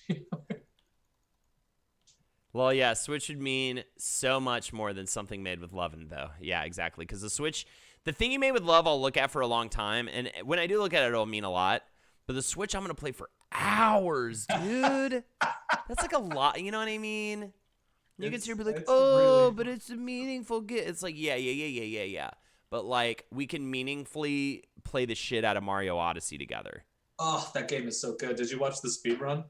Well, yeah, Switch would mean so much more than something made with love, though. Yeah, exactly. Because the Switch, the thing you made with love, I'll look at for a long time. And when I do look at it, it'll mean a lot. But the Switch, I'm going to play for hours, dude. That's like a lot. You know what I mean? You can be like, oh, really... but it's a meaningful gift. It's like, yeah. But, like, we can meaningfully play the shit out of Mario Odyssey together. Oh, that game is so good. Did you watch the speedrun?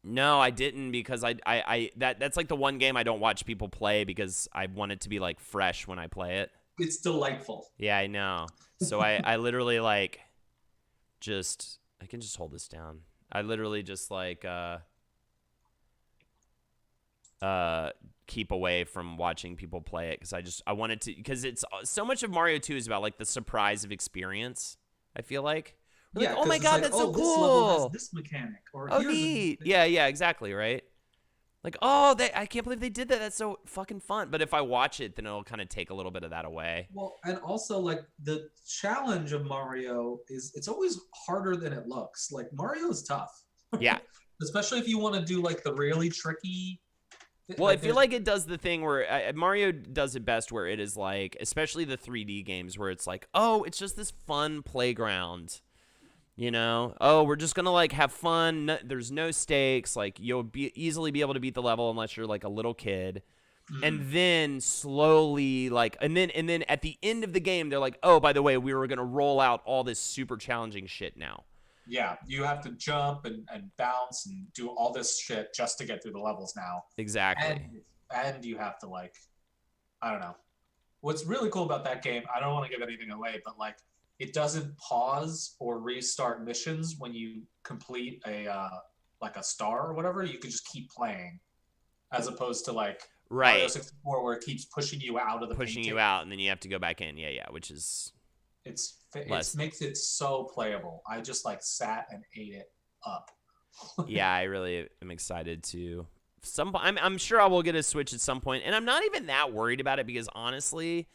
No, I didn't because that's like the one game I don't watch people play because I want it to be like fresh when I play it. It's delightful. Yeah, I know. So I literally like I can just hold this down. I literally just like keep away from watching people play it because I wanted to because it's so much of Mario 2 is about like the surprise of experience. I feel like. We're like, oh my god, that's so cool. This level has this mechanic. Or oh, neat. Yeah, exactly, right? Like, oh, I can't believe they did that. That's so fucking fun. But if I watch it, then it'll kind of take a little bit of that away. Well, and also, like, the challenge of Mario is it's always harder than it looks. Like, Mario is tough. Yeah. Especially if you want to do, like, the really tricky... Well, I feel like it does the thing where Mario does it best where it is like, especially the 3D games where it's like, oh, it's just this fun playground. You know, oh, we're just going to, like, have fun. No, there's no stakes. Like, you'll easily be able to beat the level unless you're, like, a little kid. And then slowly, like, and then at the end of the game, they're like, oh, by the way, we were going to roll out all this super challenging shit now. Yeah, you have to jump and bounce and do all this shit just to get through the levels now. Exactly. And you have to, like, I don't know. What's really cool about that game, I don't want to give anything away, but, like, it doesn't pause or restart missions when you complete a star or whatever. You can just keep playing, as opposed to, like, Mario 64 where it keeps pushing you out of the painting. You out, and then you have to go back in. Yeah, which is... It makes it so playable. I just, like, sat and ate it up. Yeah, I really am excited to... I'm sure I will get a Switch at some point, and I'm not even that worried about it because, honestly,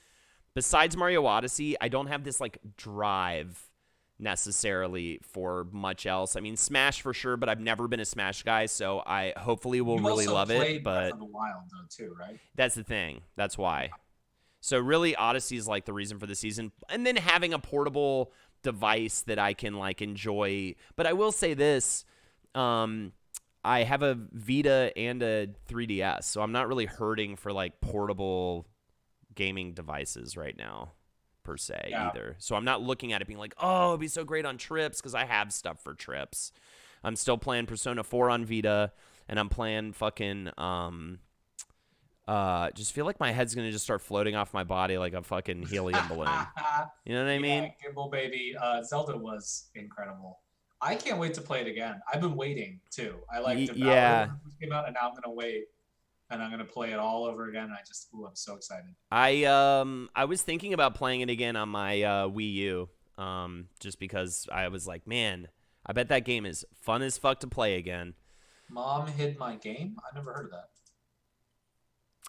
besides Mario Odyssey, I don't have this, like, drive necessarily for much else. I mean, Smash for sure, but I've never been a Smash guy, so I hopefully will really love it. But Breath of the Wild, though, too, right? That's the thing. That's why. So really, Odyssey is like the reason for the season, and then having a portable device that I can like enjoy. But I will say this: I have a Vita and a 3DS, so I'm not really hurting for like portable gaming devices right now, per se, either. So I'm not looking at it being like, oh, it'd be so great on trips, because I have stuff for trips. I'm still playing Persona 4 on Vita, and I'm playing fucking just feel like my head's gonna just start floating off my body like a fucking helium balloon. You know what I mean? Gimbal baby. Zelda was incredible. I can't wait to play it again. I've been waiting too. I like Devour when it came out, and now I'm gonna wait, and I'm gonna play it all over again. I'm so excited. I was thinking about playing it again on my Wii U, just because I was like, man, I bet that game is fun as fuck to play again. Mom Hid My Game? I've never heard of that.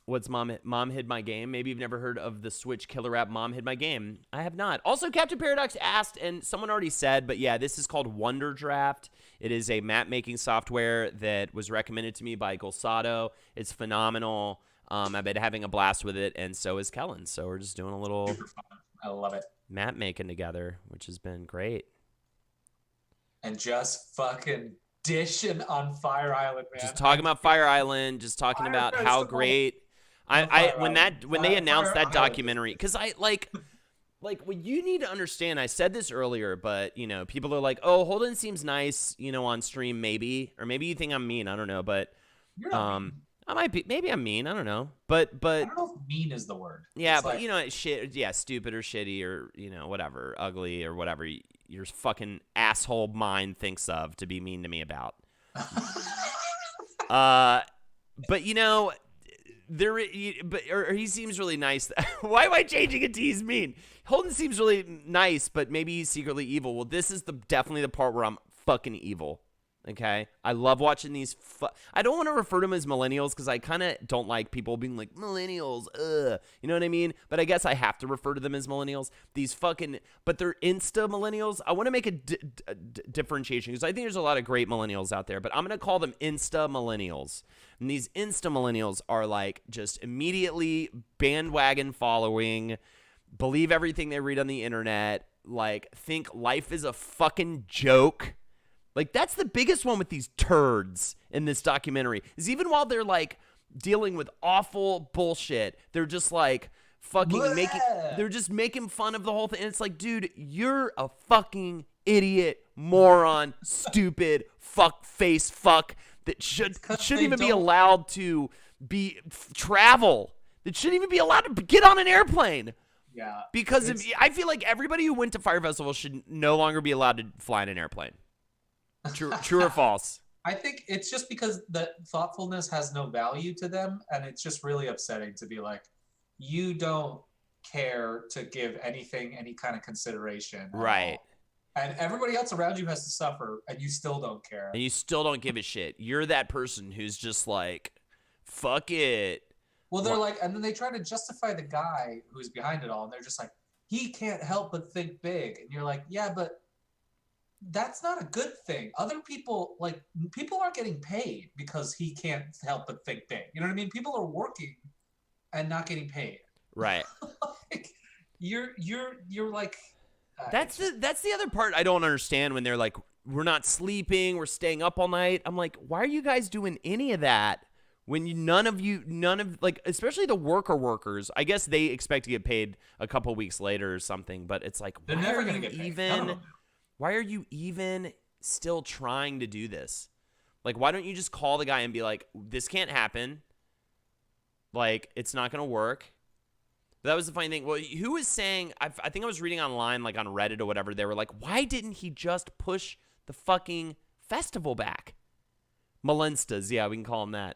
What's Mom Hid My Game? Maybe you've never heard of the Switch killer app Mom Hid My Game. I have not. Also, Captain Paradox asked, and someone already said, but yeah, this is called Wonder Draft. It is a map-making software that was recommended to me by Golsado. It's phenomenal. I've been having a blast with it, and so is Kelan. So we're just doing a little I love it. map making together, which has been great. And just fucking dishing on Fire Island, man. Just talking about Fire Island, just talking about how great... when they announced that documentary, because I like what you need to understand. I said this earlier, but you know, people are like, "Oh, Holden seems nice," you know, on stream, maybe, or maybe you think I'm mean. I don't know, but I might be. Maybe I'm mean. I don't know, but I don't know if mean is the word. Yeah, it's but like, you know, shit. Yeah, stupid or shitty or you know, whatever, ugly or whatever your fucking asshole mind thinks of to be mean to me about. But you know. He seems really nice. Why am I changing it to he's mean? Holden seems really nice, but maybe he's secretly evil. Well, this is definitely the part where I'm fucking evil. Okay? I love watching these. I don't want to refer to them as millennials because I kind of don't like people being like, millennials, ugh. You know what I mean? But I guess I have to refer to them as millennials. But they're Insta millennials. I want to make a differentiation because I think there's a lot of great millennials out there, but I'm going to call them Insta millennials. And these Insta millennials are like just immediately bandwagon following, believe everything they read on the internet, like think life is a fucking joke. Like, that's the biggest one with these turds in this documentary, is even while they're, like, dealing with awful bullshit, they're just, like, fucking making fun of the whole thing. And it's like, dude, you're a fucking idiot, moron, stupid, fuck that shouldn't even be allowed to travel. That shouldn't even be allowed to get on an airplane. Yeah. Because I feel like everybody who went to Fire Festival should no longer be allowed to fly in an airplane. True or false? I think it's just because the thoughtfulness has no value to them, and it's just really upsetting to be like, you don't care to give anything any kind of consideration. Right. And everybody else around you has to suffer, and you still don't care. And you still don't give a shit. You're that person who's just like, fuck it. Well, they're like, and then they try to justify the guy who's behind it all, and they're just like, he can't help but think big. And you're like, yeah, but that's not a good thing. Other people aren't getting paid because he can't help but think big. You know what I mean? People are working and not getting paid. Right. Like, you're like. That's the other part I don't understand when they're like, we're not sleeping, we're staying up all night. I'm like, why are you guys doing any of that When none of like, especially the workers, I guess they expect to get paid a couple weeks later or something, but it's like, They're never going to get paid. None of them do. Why are you even still trying to do this? Like, why don't you just call the guy and be like, this can't happen. Like, it's not going to work. But that was the funny thing. Well, who was saying, I think I was reading online, like on Reddit or whatever, they were like, why didn't he just push the fucking festival back? Malenstas, yeah, we can call him that.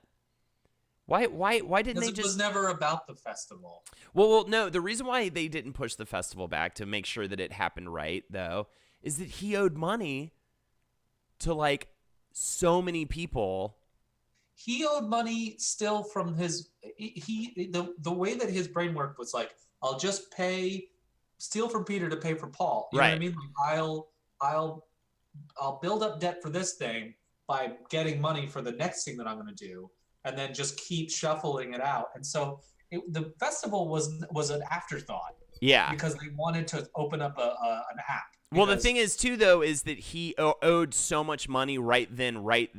Why didn't they just... It was never about the festival. Well, no, the reason why they didn't push the festival back to make sure that it happened right, though, is that he owed money to, like, so many people. He owed money still from his... The way that his brain worked was like, I'll just steal from Peter to pay for Paul. You know what I mean? Like, I'll build up debt for this thing by getting money for the next thing that I'm going to do, and then just keep shuffling it out. And so the festival was an afterthought. Yeah. Because they wanted to open up an app. Well, the thing is, too, though, is that he owed so much money right then, right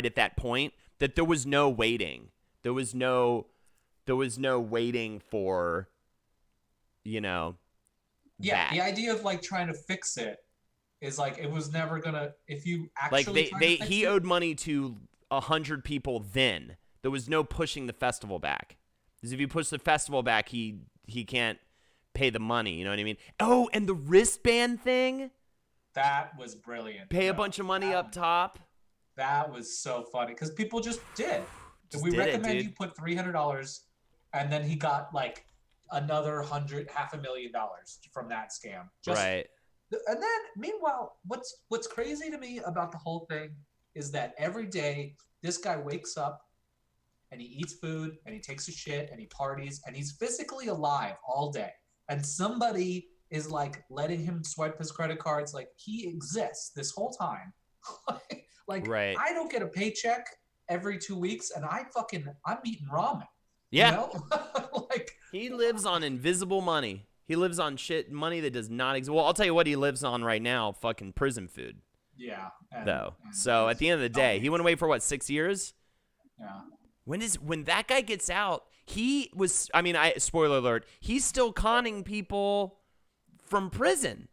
at that point, that there was no waiting. There was no waiting for, you know, yeah, that. The idea of, like, trying to fix it is, like, it was never going to, if you actually like, he owed money to 100 people then. There was no pushing the festival back. Because if you push the festival back, he can't pay the money, you know what I mean? Oh, and the wristband thing? That was brilliant. Pay a bunch of money up top? That was so funny, because people just did. We recommend you put $300, and then he got, like, another $500,000 from that scam. Right. And then, meanwhile, what's crazy to me about the whole thing is that every day this guy wakes up and he eats food and he takes a shit and he parties and he's physically alive all day. And somebody is like letting him swipe his credit cards. Like, he exists this whole time. Like, right. I don't get a paycheck every 2 weeks and I'm eating ramen. Yeah. You know? Like, he lives on invisible money. He lives on money that does not exist. Well, I'll tell you what he lives on right now, fucking prison food. Yeah. So at the end of the day, he went away for what, 6 years? Yeah. When that guy gets out, he was, spoiler alert, he's still conning people from prison.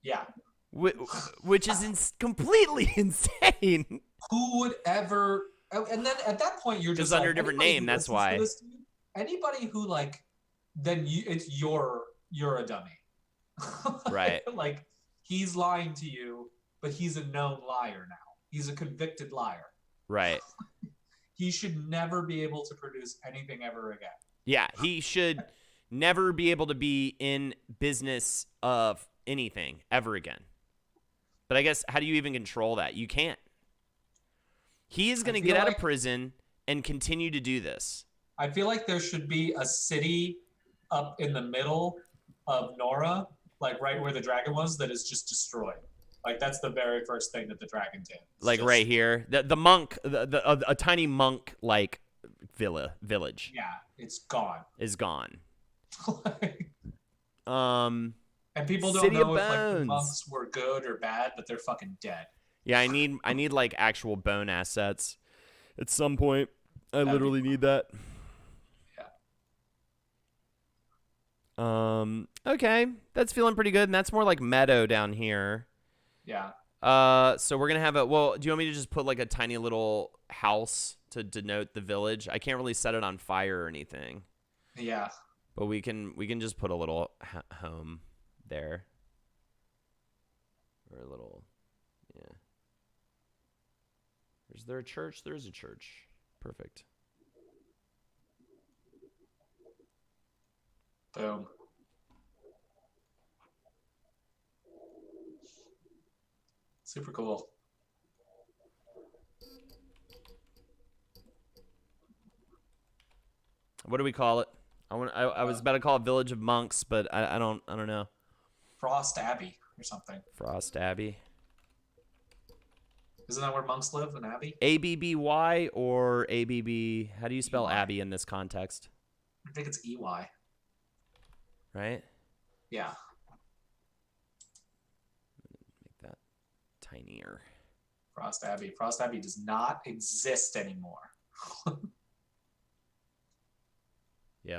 Yeah. Which is completely insane. Who would ever, and then at that point you're just under like, a different name, that's why. Anybody who, like, then you're a dummy. Right. Like, he's lying to you, but he's a known liar now. He's a convicted liar. Right. He should never be able to produce anything ever again. Yeah, he should never be able to be in business of anything ever again. But I guess, how do you even control that? You can't. He is going to get out of prison and continue to do this. I feel like there should be a city up in the middle of Nora, like right where the dragon was, that is just destroyed. Like, that's the very first thing that the dragon did. Like, right here, the monk, a tiny monk like village. Yeah, it's gone. Is gone. And people don't know if, like, the monks were good or bad, but they're fucking dead. Yeah, I need like actual bone assets at some point. I literally need that. Yeah. Okay, that's feeling pretty good, and that's more like meadow down here. Yeah. So we're gonna have do you want me to just put like a tiny little house to denote the village? I can't really set it on fire or anything. Yeah. But we can just put a little home there. Or a little, yeah. Is there a church? There is a church. Perfect. Boom. Super cool. What do we call it? I was about to call it Village of Monks, but I don't know. Frost Abbey or something. Frost Abbey. Isn't that where monks live, an abbey? ABBY or ABB? How do you spell EY. Abbey in this context? I think it's EY. Right? Yeah. Make that tinier. Frost Abbey. Frost Abbey does not exist anymore.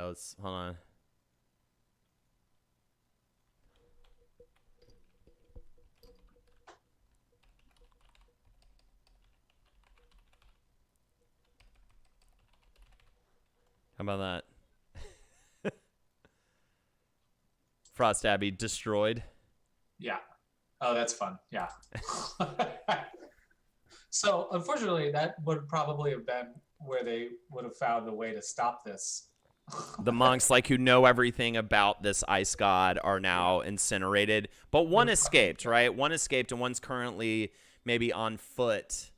let's hold on. How about that? Frost Abbey destroyed. Yeah. Oh, that's fun. Yeah. So, unfortunately, that would probably have been where they would have found a way to stop this. The monks, like, who know everything about this ice god are now incinerated. But one escaped, right? One escaped, and one's currently maybe on foot.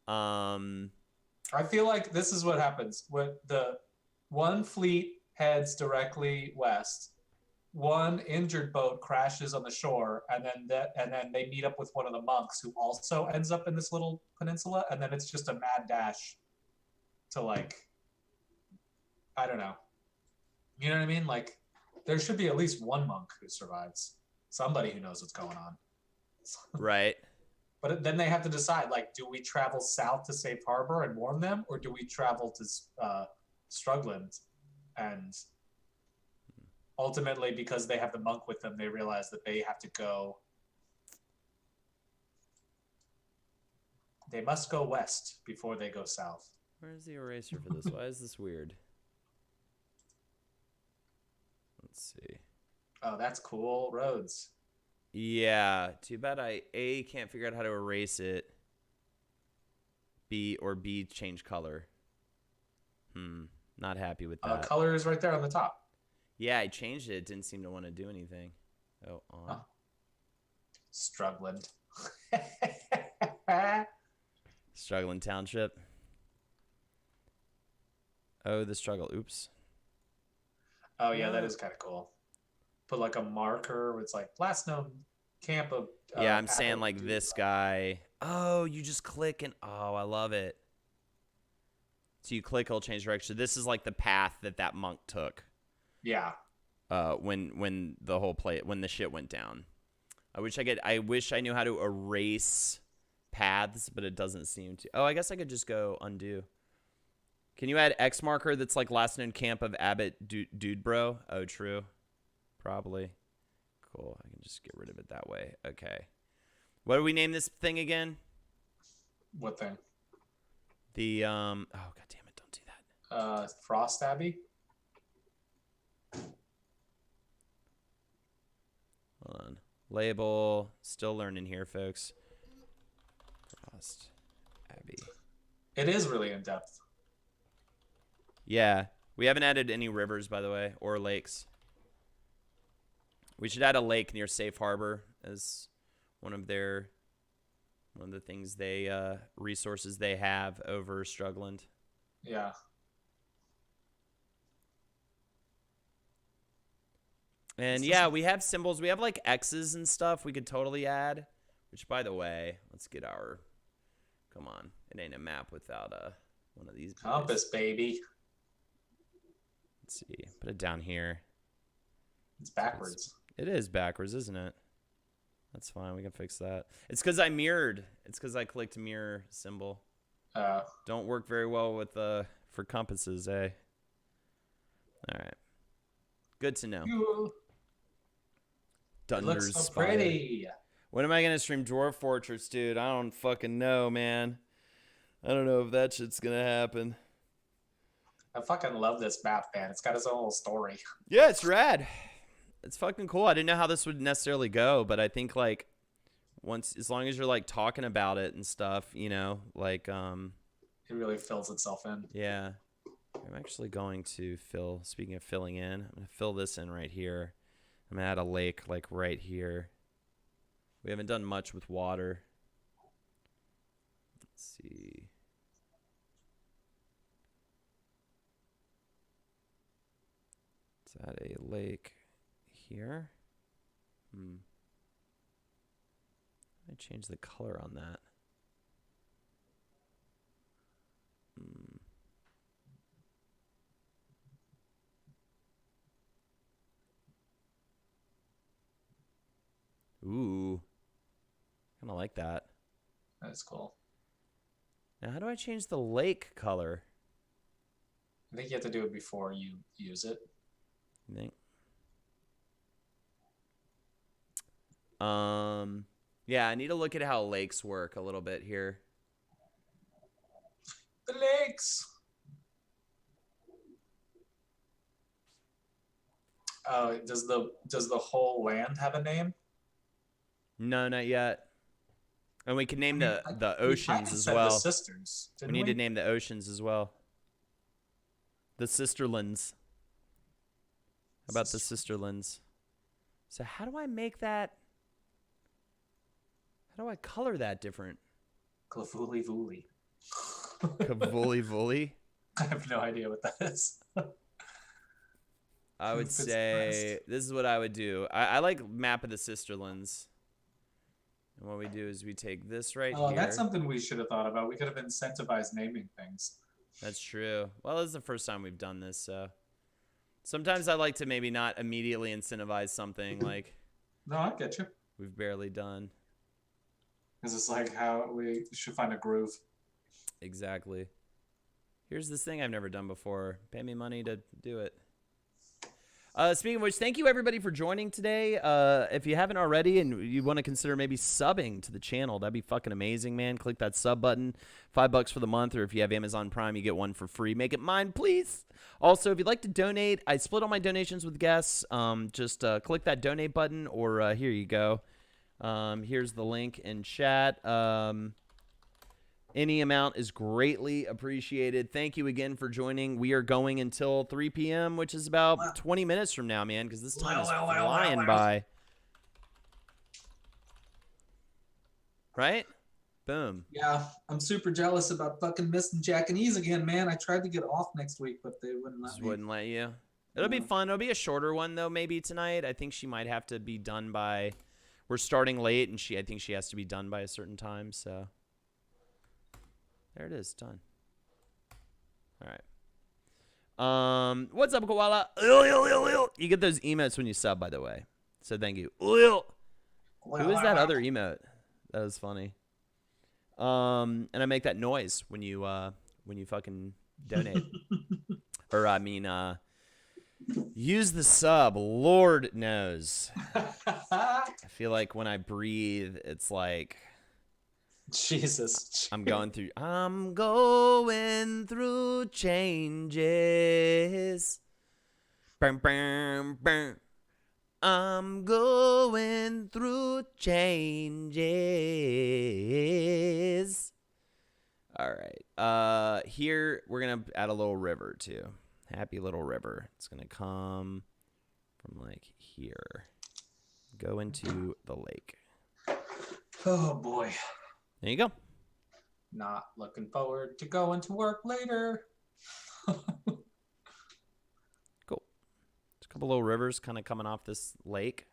I feel like this is what happens. When the one fleet heads directly west, one injured boat crashes on the shore, and then they meet up with one of the monks who also ends up in this little peninsula, and then it's just a mad dash to, like, I don't know. You know what I mean? Like, there should be at least one monk who survives. Somebody who knows what's going on. Right. But then they have to decide, like, do we travel south to Safe Harbor and warn them, or do we travel to Strugland? And ultimately, because they have the monk with them, they realize that they have to go. They must go west before they go south. Where's the eraser for this? Why is this weird? Let's see. Oh, that's cool. Roads. Yeah. Too bad I A, can't figure out how to erase it. B change color. Not happy with that. Color is right there on the top. Yeah, I changed it. It didn't seem to want to do anything. Oh, on. Oh. Struggling. Struggling Township. Oh, the struggle. Oops. Oh, yeah, that is kind of cool. Put, like, a marker where it's like, last known camp of... yeah, I'm saying, like, this guy. Oh, you just click and... Oh, I love it. So you click, it'll change direction. This is, like, the path that monk took. Yeah. When the whole when the shit went down. I wish I knew how to erase paths, but it doesn't seem to. Oh, I guess I could just go undo. Can you add X marker that's like last known camp of Abbott dude bro? Oh, true. Probably. Cool. I can just get rid of it that way. Okay. What do we name this thing again? What thing? The oh, god damn it, don't do that. Frost Abbey? Hold on. Label. Still learning here, folks. Frost Abbey. It is really in depth. Yeah. We haven't added any rivers, by the way, or lakes. We should add a lake near Safe Harbor as one of the things resources they have over Strugland. Yeah. And yeah, we have symbols. We have like X's and stuff we could totally add. Which, by the way, let's get our... Come on. It ain't a map without one of these. Compass, baby. Let's see. Put it down here. It's backwards. It is backwards, isn't it? That's fine. We can fix that. It's because I mirrored. It's because I clicked mirror symbol. Don't work very well with for compasses, eh? All right. Good to know. It looks so pretty. When am I going to stream Dwarf Fortress, dude? I don't fucking know, man. I don't know if that shit's going to happen. I fucking love this map, man. It's got its own little story. Yeah, it's rad. It's fucking cool. I didn't know how this would necessarily go, but I think, like, as long as you're, like, talking about it and stuff, you know, like, it really fills itself in. Yeah. I'm actually going to speaking of filling in, I'm going to fill this in right here. I'm going to add a lake, like, right here. We haven't done much with water. Let's see. Let's add a lake here. I change the color on that. Ooh. Kind of like that. That's cool. Now, how do I change the lake color? I think you have to do it before you use it. You think? Yeah, I need to look at how lakes work a little bit here. The lakes. Oh, does the whole land have a name? No, not yet. And we can name the We oceans kinda as said well. The sisters. We need to name the oceans as well. The sisterlands. How about the sisterlands? So how do I make that? How do I color that different? Clavuli Vuli. Cavuli Vuli? I have no idea what that is. I would say this is what I would do. I like map of the sisterlands. And what we do is we take this right here. Oh, that's something we should have thought about. We could have incentivized naming things. That's true. Well, this is the first time we've done this, so sometimes I like to maybe not immediately incentivize something like No, I get you. we've barely done. Because it's like how we should find a groove. Exactly. Here's this thing I've never done before. Pay me money to do it. Speaking of which, thank you everybody for joining today. If you haven't already and you want to consider maybe subbing to the channel, that'd be fucking amazing, man. Click that sub button. $5 for the month, or if you have Amazon Prime, you get one for free. Make it mine, please. Also, if you'd like to donate, I split all my donations with guests. Just click that donate button, or here you go. Here's the link in chat. Any amount is greatly appreciated. Thank you again for joining. We are going until 3 p.m., which is about 20 minutes from now, man, because this time is flying by. Right? Boom. Yeah, I'm super jealous about fucking missing Jack and Ease again, man. I tried to get off next week, but they wouldn't let Just me. wouldn't let you. It'll be fun. It'll be a shorter one, though, maybe tonight. I think she might have to be done by... We're starting late, and I think she has to be done by a certain time, so... There it is, done. All right. What's up, Koala? You get those emotes when you sub, by the way. So thank you. Who is that other emote? That was funny. And I make that noise when you fucking donate. Or I mean, use the sub. Lord knows. I feel like when I breathe, it's like. Jesus. I'm going through changes. Bam, bam, bam. I'm going through changes. All right. Here we're gonna add a little river too. Happy little river. It's gonna come from like here. Go into the lake. Oh boy. There you go. Not looking forward to going to work later. Cool. There's a couple little rivers kind of coming off this lake.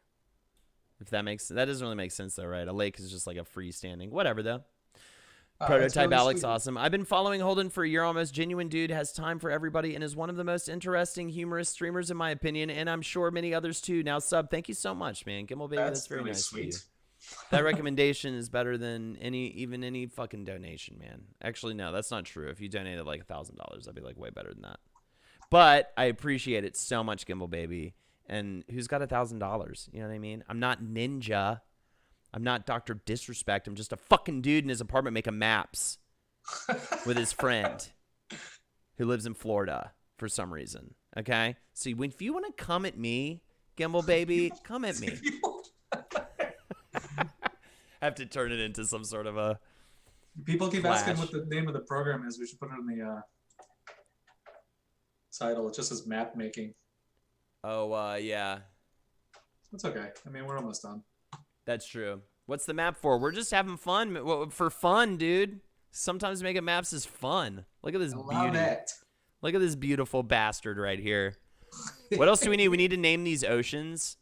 If that doesn't really make sense though, right? A lake is just like a freestanding, whatever though. Prototype really Alex, sweet. Awesome. I've been following Holden for a year almost. Genuine dude, has time for everybody, and is one of the most interesting, humorous streamers in my opinion, and I'm sure many others too. Now sub, thank you so much, man. Gimbal Baby, that's very really nice sweet. Of you. That recommendation is better than any fucking donation, man. Actually, no, that's not true. If you donated like $1,000, that'd be like way better than that. But I appreciate it so much, Gimbal Baby. And who's got $1,000? You know what I mean? I'm not Ninja. I'm not Dr. Disrespect. I'm just a fucking dude in his apartment making maps with his friend who lives in Florida for some reason. Okay? So if you want to come at me, Gimbal Baby, come at me. I have to turn it into some sort of a People keep flash. asking what the name of the program is. We should put it in the title. It just says map making. Oh, yeah. That's okay. I mean, we're almost done. That's true. What's the map for? We're just having fun. For fun, dude. Sometimes making maps is fun. Look at this beauty. Look at this beautiful bastard right here. What else do we need? We need to name these oceans.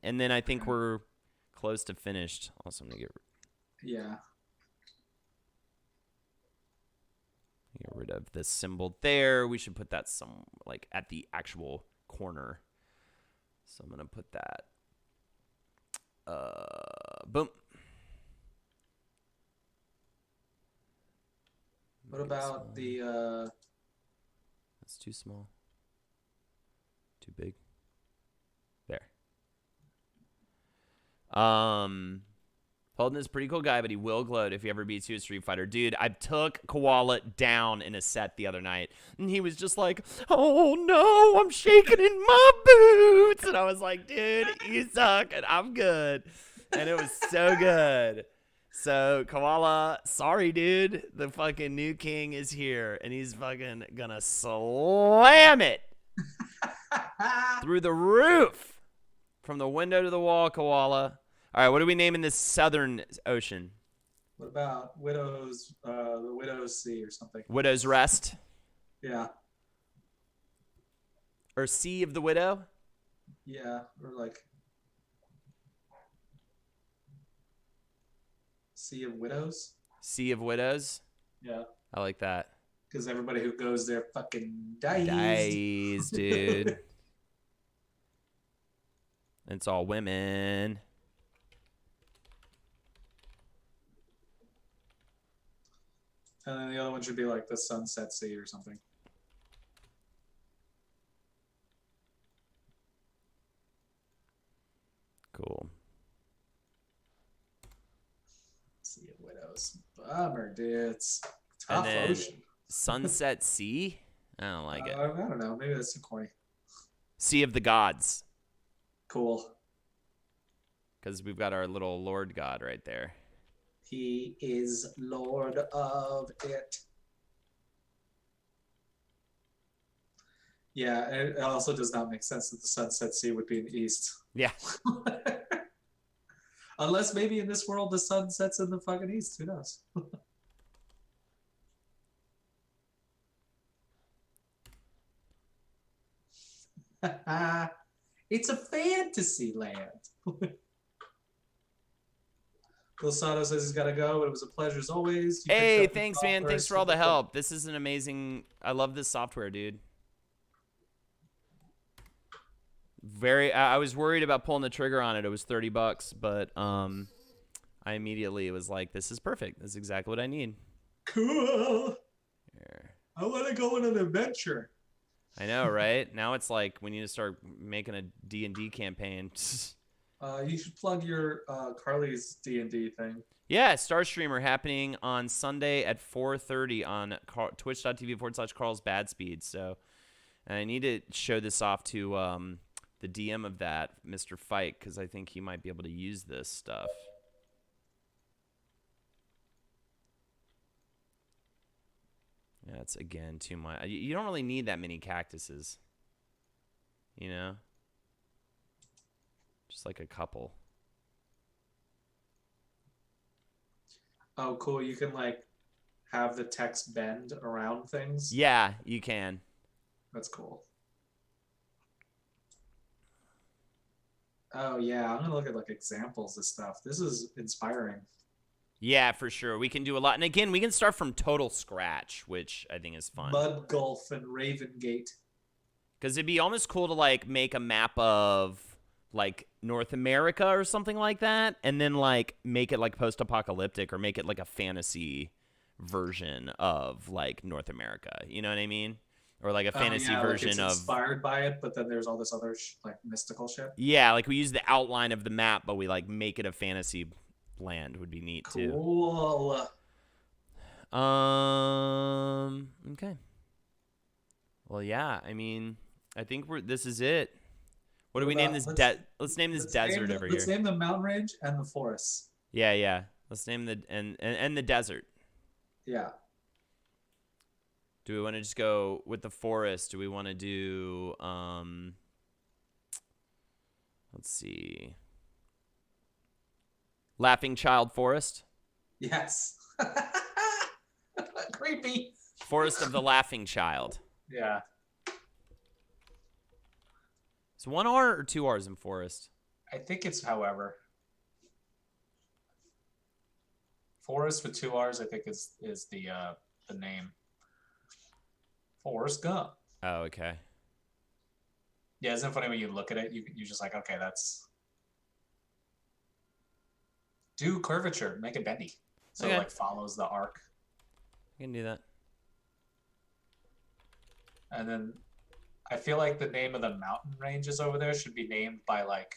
And then I think we're close to finished. Also, I'm going to get rid of this symbol there. We should put that some like at the actual corner. So I'm going to put that. Boom. What about the That's too small. Too big. There. Holden is a pretty cool guy, but he will gloat if he ever beats you at Street Fighter. Dude, I took Koala down in a set the other night, and he was just like, oh no, I'm shaking in my boots. And I was like, dude, you suck, and I'm good. And it was so good. So, Koala, sorry, dude. The fucking new king is here, and he's fucking gonna slam it through the roof. From the window to the wall, Koala. All right, what are we naming this Southern Ocean? What about the Widow's Sea or something? Widow's Rest? Yeah. Or Sea of the Widow? Yeah, or like Sea of Widows. Sea of Widows? Yeah. I like that. Because everybody who goes there fucking dies. Dies, dude. It's all women. And then the other one should be like the Sunset Sea or something. Cool. Sea of Widows. Bummer, dude. It's tough ocean. Sunset Sea? I don't like it. I don't know. Maybe that's too corny. Sea of the Gods. Cool. Because we've got our little Lord God right there. He is Lord of it. Yeah, it also does not make sense that the Sunset Sea would be in the east. Yeah. Unless maybe in this world the sun sets in the fucking east. Who knows? It's a fantasy land. Losado says he's got to go, but it was a pleasure as always. Hey, thanks, man. Thanks for all the help. This is an amazing... I love this software, dude. I was worried about pulling the trigger on it. It was $30, but I immediately was like, this is perfect. This is exactly what I need. Cool. Here. I want to go on an adventure. I know, right? Now it's like we need to start making a D&D campaign. You should plug your Carly's D&D thing. Yeah, Star Streamer happening on Sunday at 4:30 on twitch.tv/Carl's Bad Speed. So and I need to show this off to the DM of that, Mr. Fight, because I think he might be able to use this stuff. Yeah, it's again too much. You don't really need that many cactuses, you know? Just like a couple. Oh, cool. You can like have the text bend around things. Yeah, you can. That's cool. Oh yeah, I'm gonna look at like examples of stuff. This is inspiring. Yeah, for sure. We can do a lot. And again, we can start from total scratch, which I think is fun. Mud Gulf and Raven Gate. Because it'd be almost cool to like make a map of like North America or something like that, and then like make it like post-apocalyptic or make it like a fantasy version of like North America. You know what I mean? Or like a fantasy version like it's inspired by it, but then there's all this other like mystical shit. Yeah, like we use the outline of the map, but we like make it a fantasy land. Would be neat too. Cool. Okay. Well, yeah. I mean, I think this is it. What do we name this? Let's name this desert over here. Let's name the mountain range and the forests. Yeah, yeah. Let's name the and the desert. Yeah. Do we want to just go with the forest? Do we want to do let's see. Laughing Child Forest? Yes. Creepy. Forest of the Laughing Child. Yeah. Is 1 R or 2 R's in forest? I think it's however. Forest with 2 R's, I think is the name. Forrest Gump. Oh, okay. Yeah, isn't it funny when you look at it, you're just like, okay, that's... Do curvature, make it bendy. So Okay. it like follows the arc. I can do that. And then I feel like the name of the mountain ranges over there should be named by like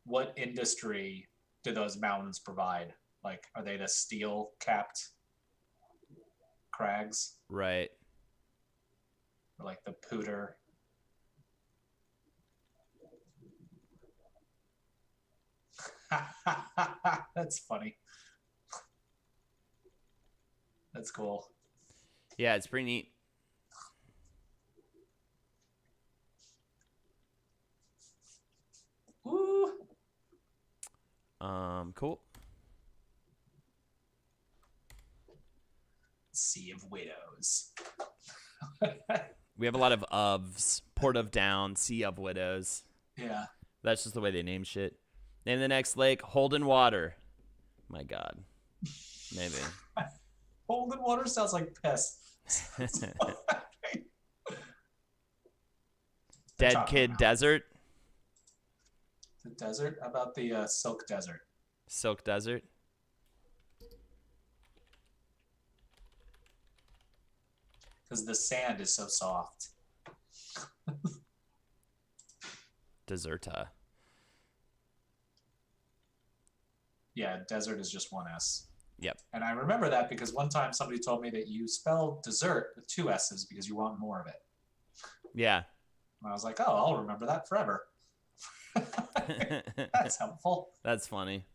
what industry do those mountains provide? Like, are they the steel capped crags? Right. Or like the pooter? That's funny. That's cool. Yeah, it's pretty neat. Woo. Cool. Sea of Widows. We have a lot of ofs. Port of Down, Sea of Widows. Yeah. That's just the way they name shit. Name the next lake, Holden Water. My God. Maybe. Holden Water sounds like piss. Dead Kid Desert. The desert? How about the Silk Desert? Silk Desert. Because the sand is so soft. Deserta. Yeah, desert is just one S. Yep. And I remember that because one time somebody told me that you spell dessert with two S's because you want more of it. Yeah. And I was like, oh, I'll remember that forever. That's helpful. That's funny.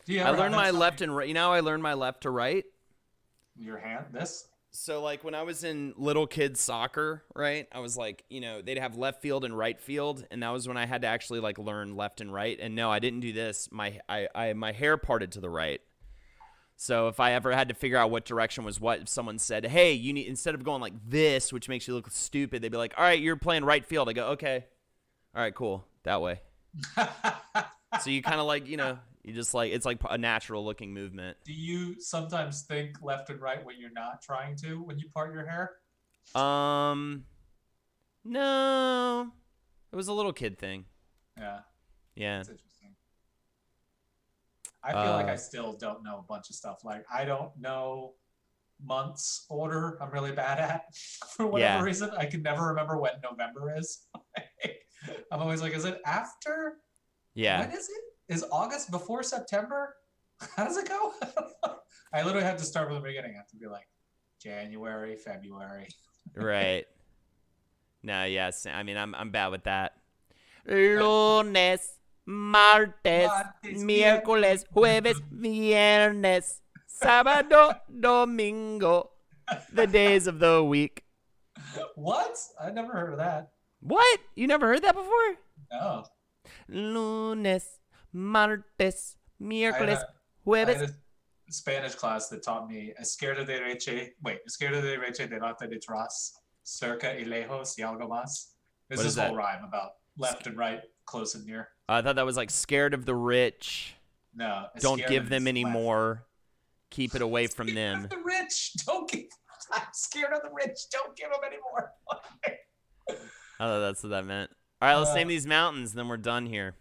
I learned my left and right. You know how I learned my left to right? Your hand, this? So, like, when I was in little kid soccer, right, I was like, you know, they'd have left field and right field, and that was when I had to actually, like, learn left and right. And no, I didn't do this. My hair parted to the right. So if I ever had to figure out what direction was what, if someone said, hey, you need, instead of going like this, which makes you look stupid, they'd be like, all right, you're playing right field. I go, okay. All right, cool. That way. So you kind of like, you know, you just like, it's like a natural looking movement. Do you sometimes think left and right when you're not trying to, when you part your hair? No. It was a little kid thing. Yeah. Yeah. That's interesting. I feel like I still don't know a bunch of stuff. Like, I don't know months order. I'm really bad at for whatever reason. I can never remember when November is. I'm always like, is it after? Yeah. When is it? Is August before September? How does it go? I literally have to start from the beginning. I have to be like January, February. Right. No, yes. I mean, I'm bad with that. Lunes. Martes, miércoles, jueves, viernes, sábado, domingo. The days of the week. What? I never heard of that. What? You never heard that before? No. Lunes, martes, miércoles, jueves. I had a Spanish class that taught me izquierda derecha, delante detrás, cerca y lejos y algo más. There's this whole rhyme about left and right, close and near. I thought that was like scared of the rich. No. Don't give them any more. Keep it away from them. Scared of the rich. I'm scared of the rich. Don't give them any more. Oh, that's what that meant. All right, let's name these mountains, and then we're done here.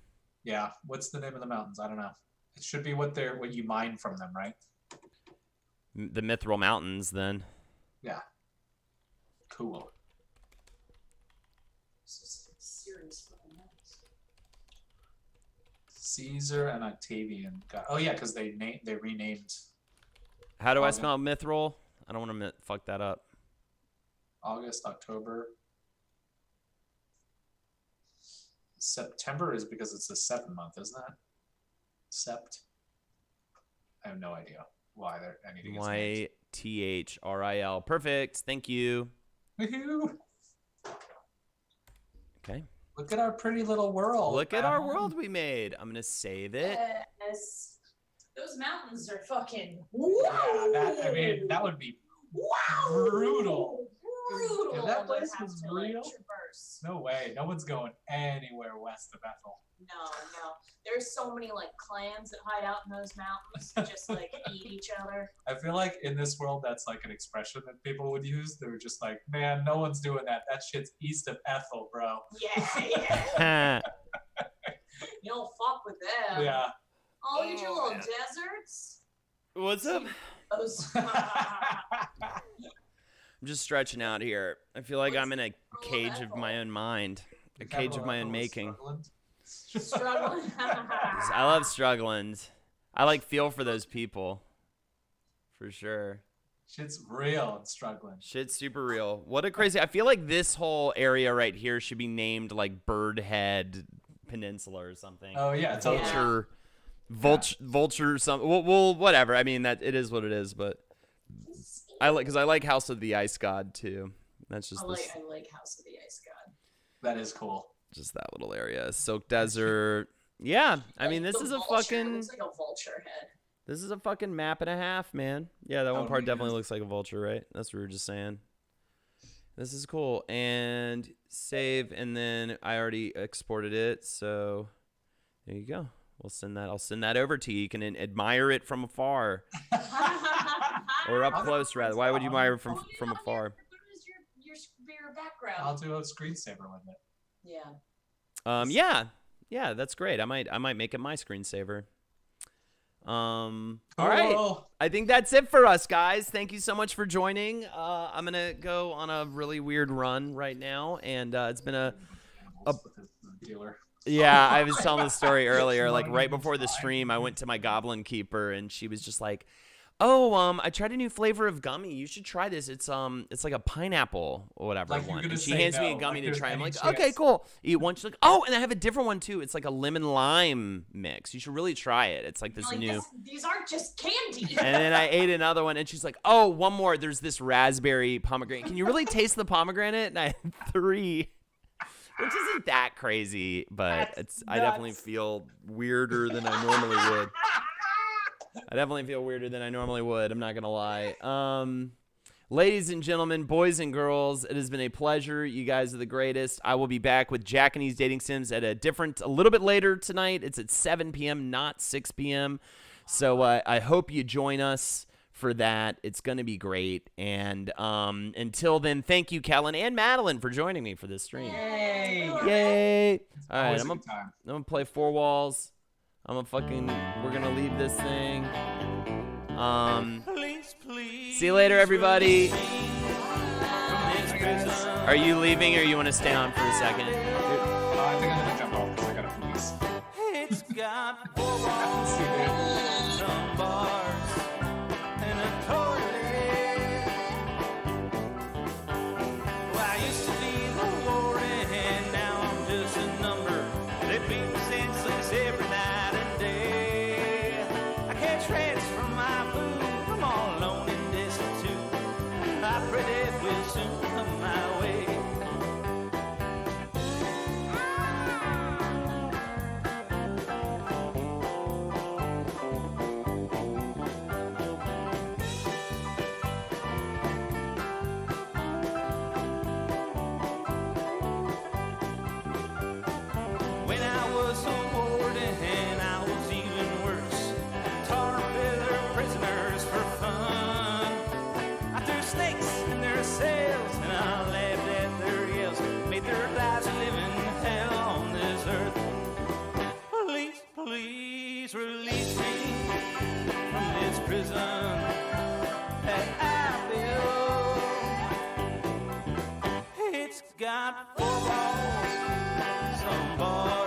Yeah. What's the name of the mountains? I don't know. It should be what you mine from them, right? The Mithril Mountains, then. Yeah. Cool. Caesar and Octavian. Oh yeah, because they renamed. How do I spell Mithril? I don't want to fuck that up. August, October. September is because it's the 7th month, isn't that? Sept. I have no idea why they're anything. YTHRIL. Perfect. Thank you. Woohoo! Okay. Look at our pretty little world. Look at our world we made. I'm gonna save it. Yes. Those mountains are fucking. Yeah, that would be brutal. Brutal. If that place was to, real, traverse. No way. No one's going anywhere west of Bethel. No. There's so many like clans that hide out in those mountains that just like eat each other. I feel like in this world that's like an expression that people would use. They're just like, man, no one's doing that. That shit's east of Ethel, bro. Yeah. You don't fuck with them. Yeah. Oh, look at your little deserts. What's up? I'm just stretching out here. I feel like I'm in a cage of my own mind. A cage of my own making. Struggling. I love struggling. I like feel for those people. For sure. Shit's real and struggling. Shit's super real. What a crazy... I feel like this whole area right here should be named like Birdhead Peninsula or something. Oh, yeah. Vulture... Vulture something. Well, whatever. I mean, that it is what it is, but... I like House of the Ice God, too. That's just I like House of the Ice God. That is cool. Just that little area. Silk Desert. Yeah, I mean, this is a fucking... It looks like a vulture head. This is a fucking map and a half, man. Yeah, that one part definitely looks like a vulture, right? That's what we were just saying. This is cool. And save, and then I already exported it, so there you go. We'll send that. I'll send that over to you. You can admire it from afar. Or up close, rather. Why would you admire it from afar? What is your background? I'll do a screensaver with it. Yeah. Yeah, that's great. I might make it my screensaver. Cool. All right. I think that's it for us, guys. Thank you so much for joining. I'm gonna go on a really weird run right now, and it's been a dealer. Yeah, I was telling the story earlier. Like right before the stream, I went to my Goblin Keeper, and she was just like, "Oh, I tried a new flavor of gummy. You should try this. It's like a pineapple or whatever one." And she hands me a gummy to try. I'm like, "Okay, cool." Eat one. She's like, "Oh, and I have a different one too. It's like a lemon lime mix. You should really try it. It's like this new." These aren't just candy. And then I ate another one, and she's like, "Oh, one more. There's this raspberry pomegranate. Can you really taste the pomegranate?" And I had 3. Which isn't that crazy, but I definitely feel weirder than I normally would. I'm not going to lie. Ladies and gentlemen, boys and girls, it has been a pleasure. You guys are the greatest. I will be back with Japanese Dating Sims at a little bit later tonight. It's at 7 p.m., not 6 p.m. So I hope you join us for that. It's going to be great. And until then, thank you, Kelan and Madeline, for joining me for this stream. Yay. All right, I'm gonna play 4 Walls. We're gonna leave this thing. See you later, everybody. Are you leaving, or you want to stay on for a second? I think I'm gonna jump off because I gotta police. It's got 4 walls, some bars, and a toilet. Well, I used to be the warden, and now I'm just a number. They beat me senseless every night and day. I can't transfer my food. I'm all alone and destitute. I pray that will soon come my way. When I was a warden, I was even worse. Tar feather prisoners for fun. I threw snakes in their cells, and I laughed at their yells. Made their lives a living hell on this earth. Please, please release me from this prison that I built. It's got 4 walls, some bars.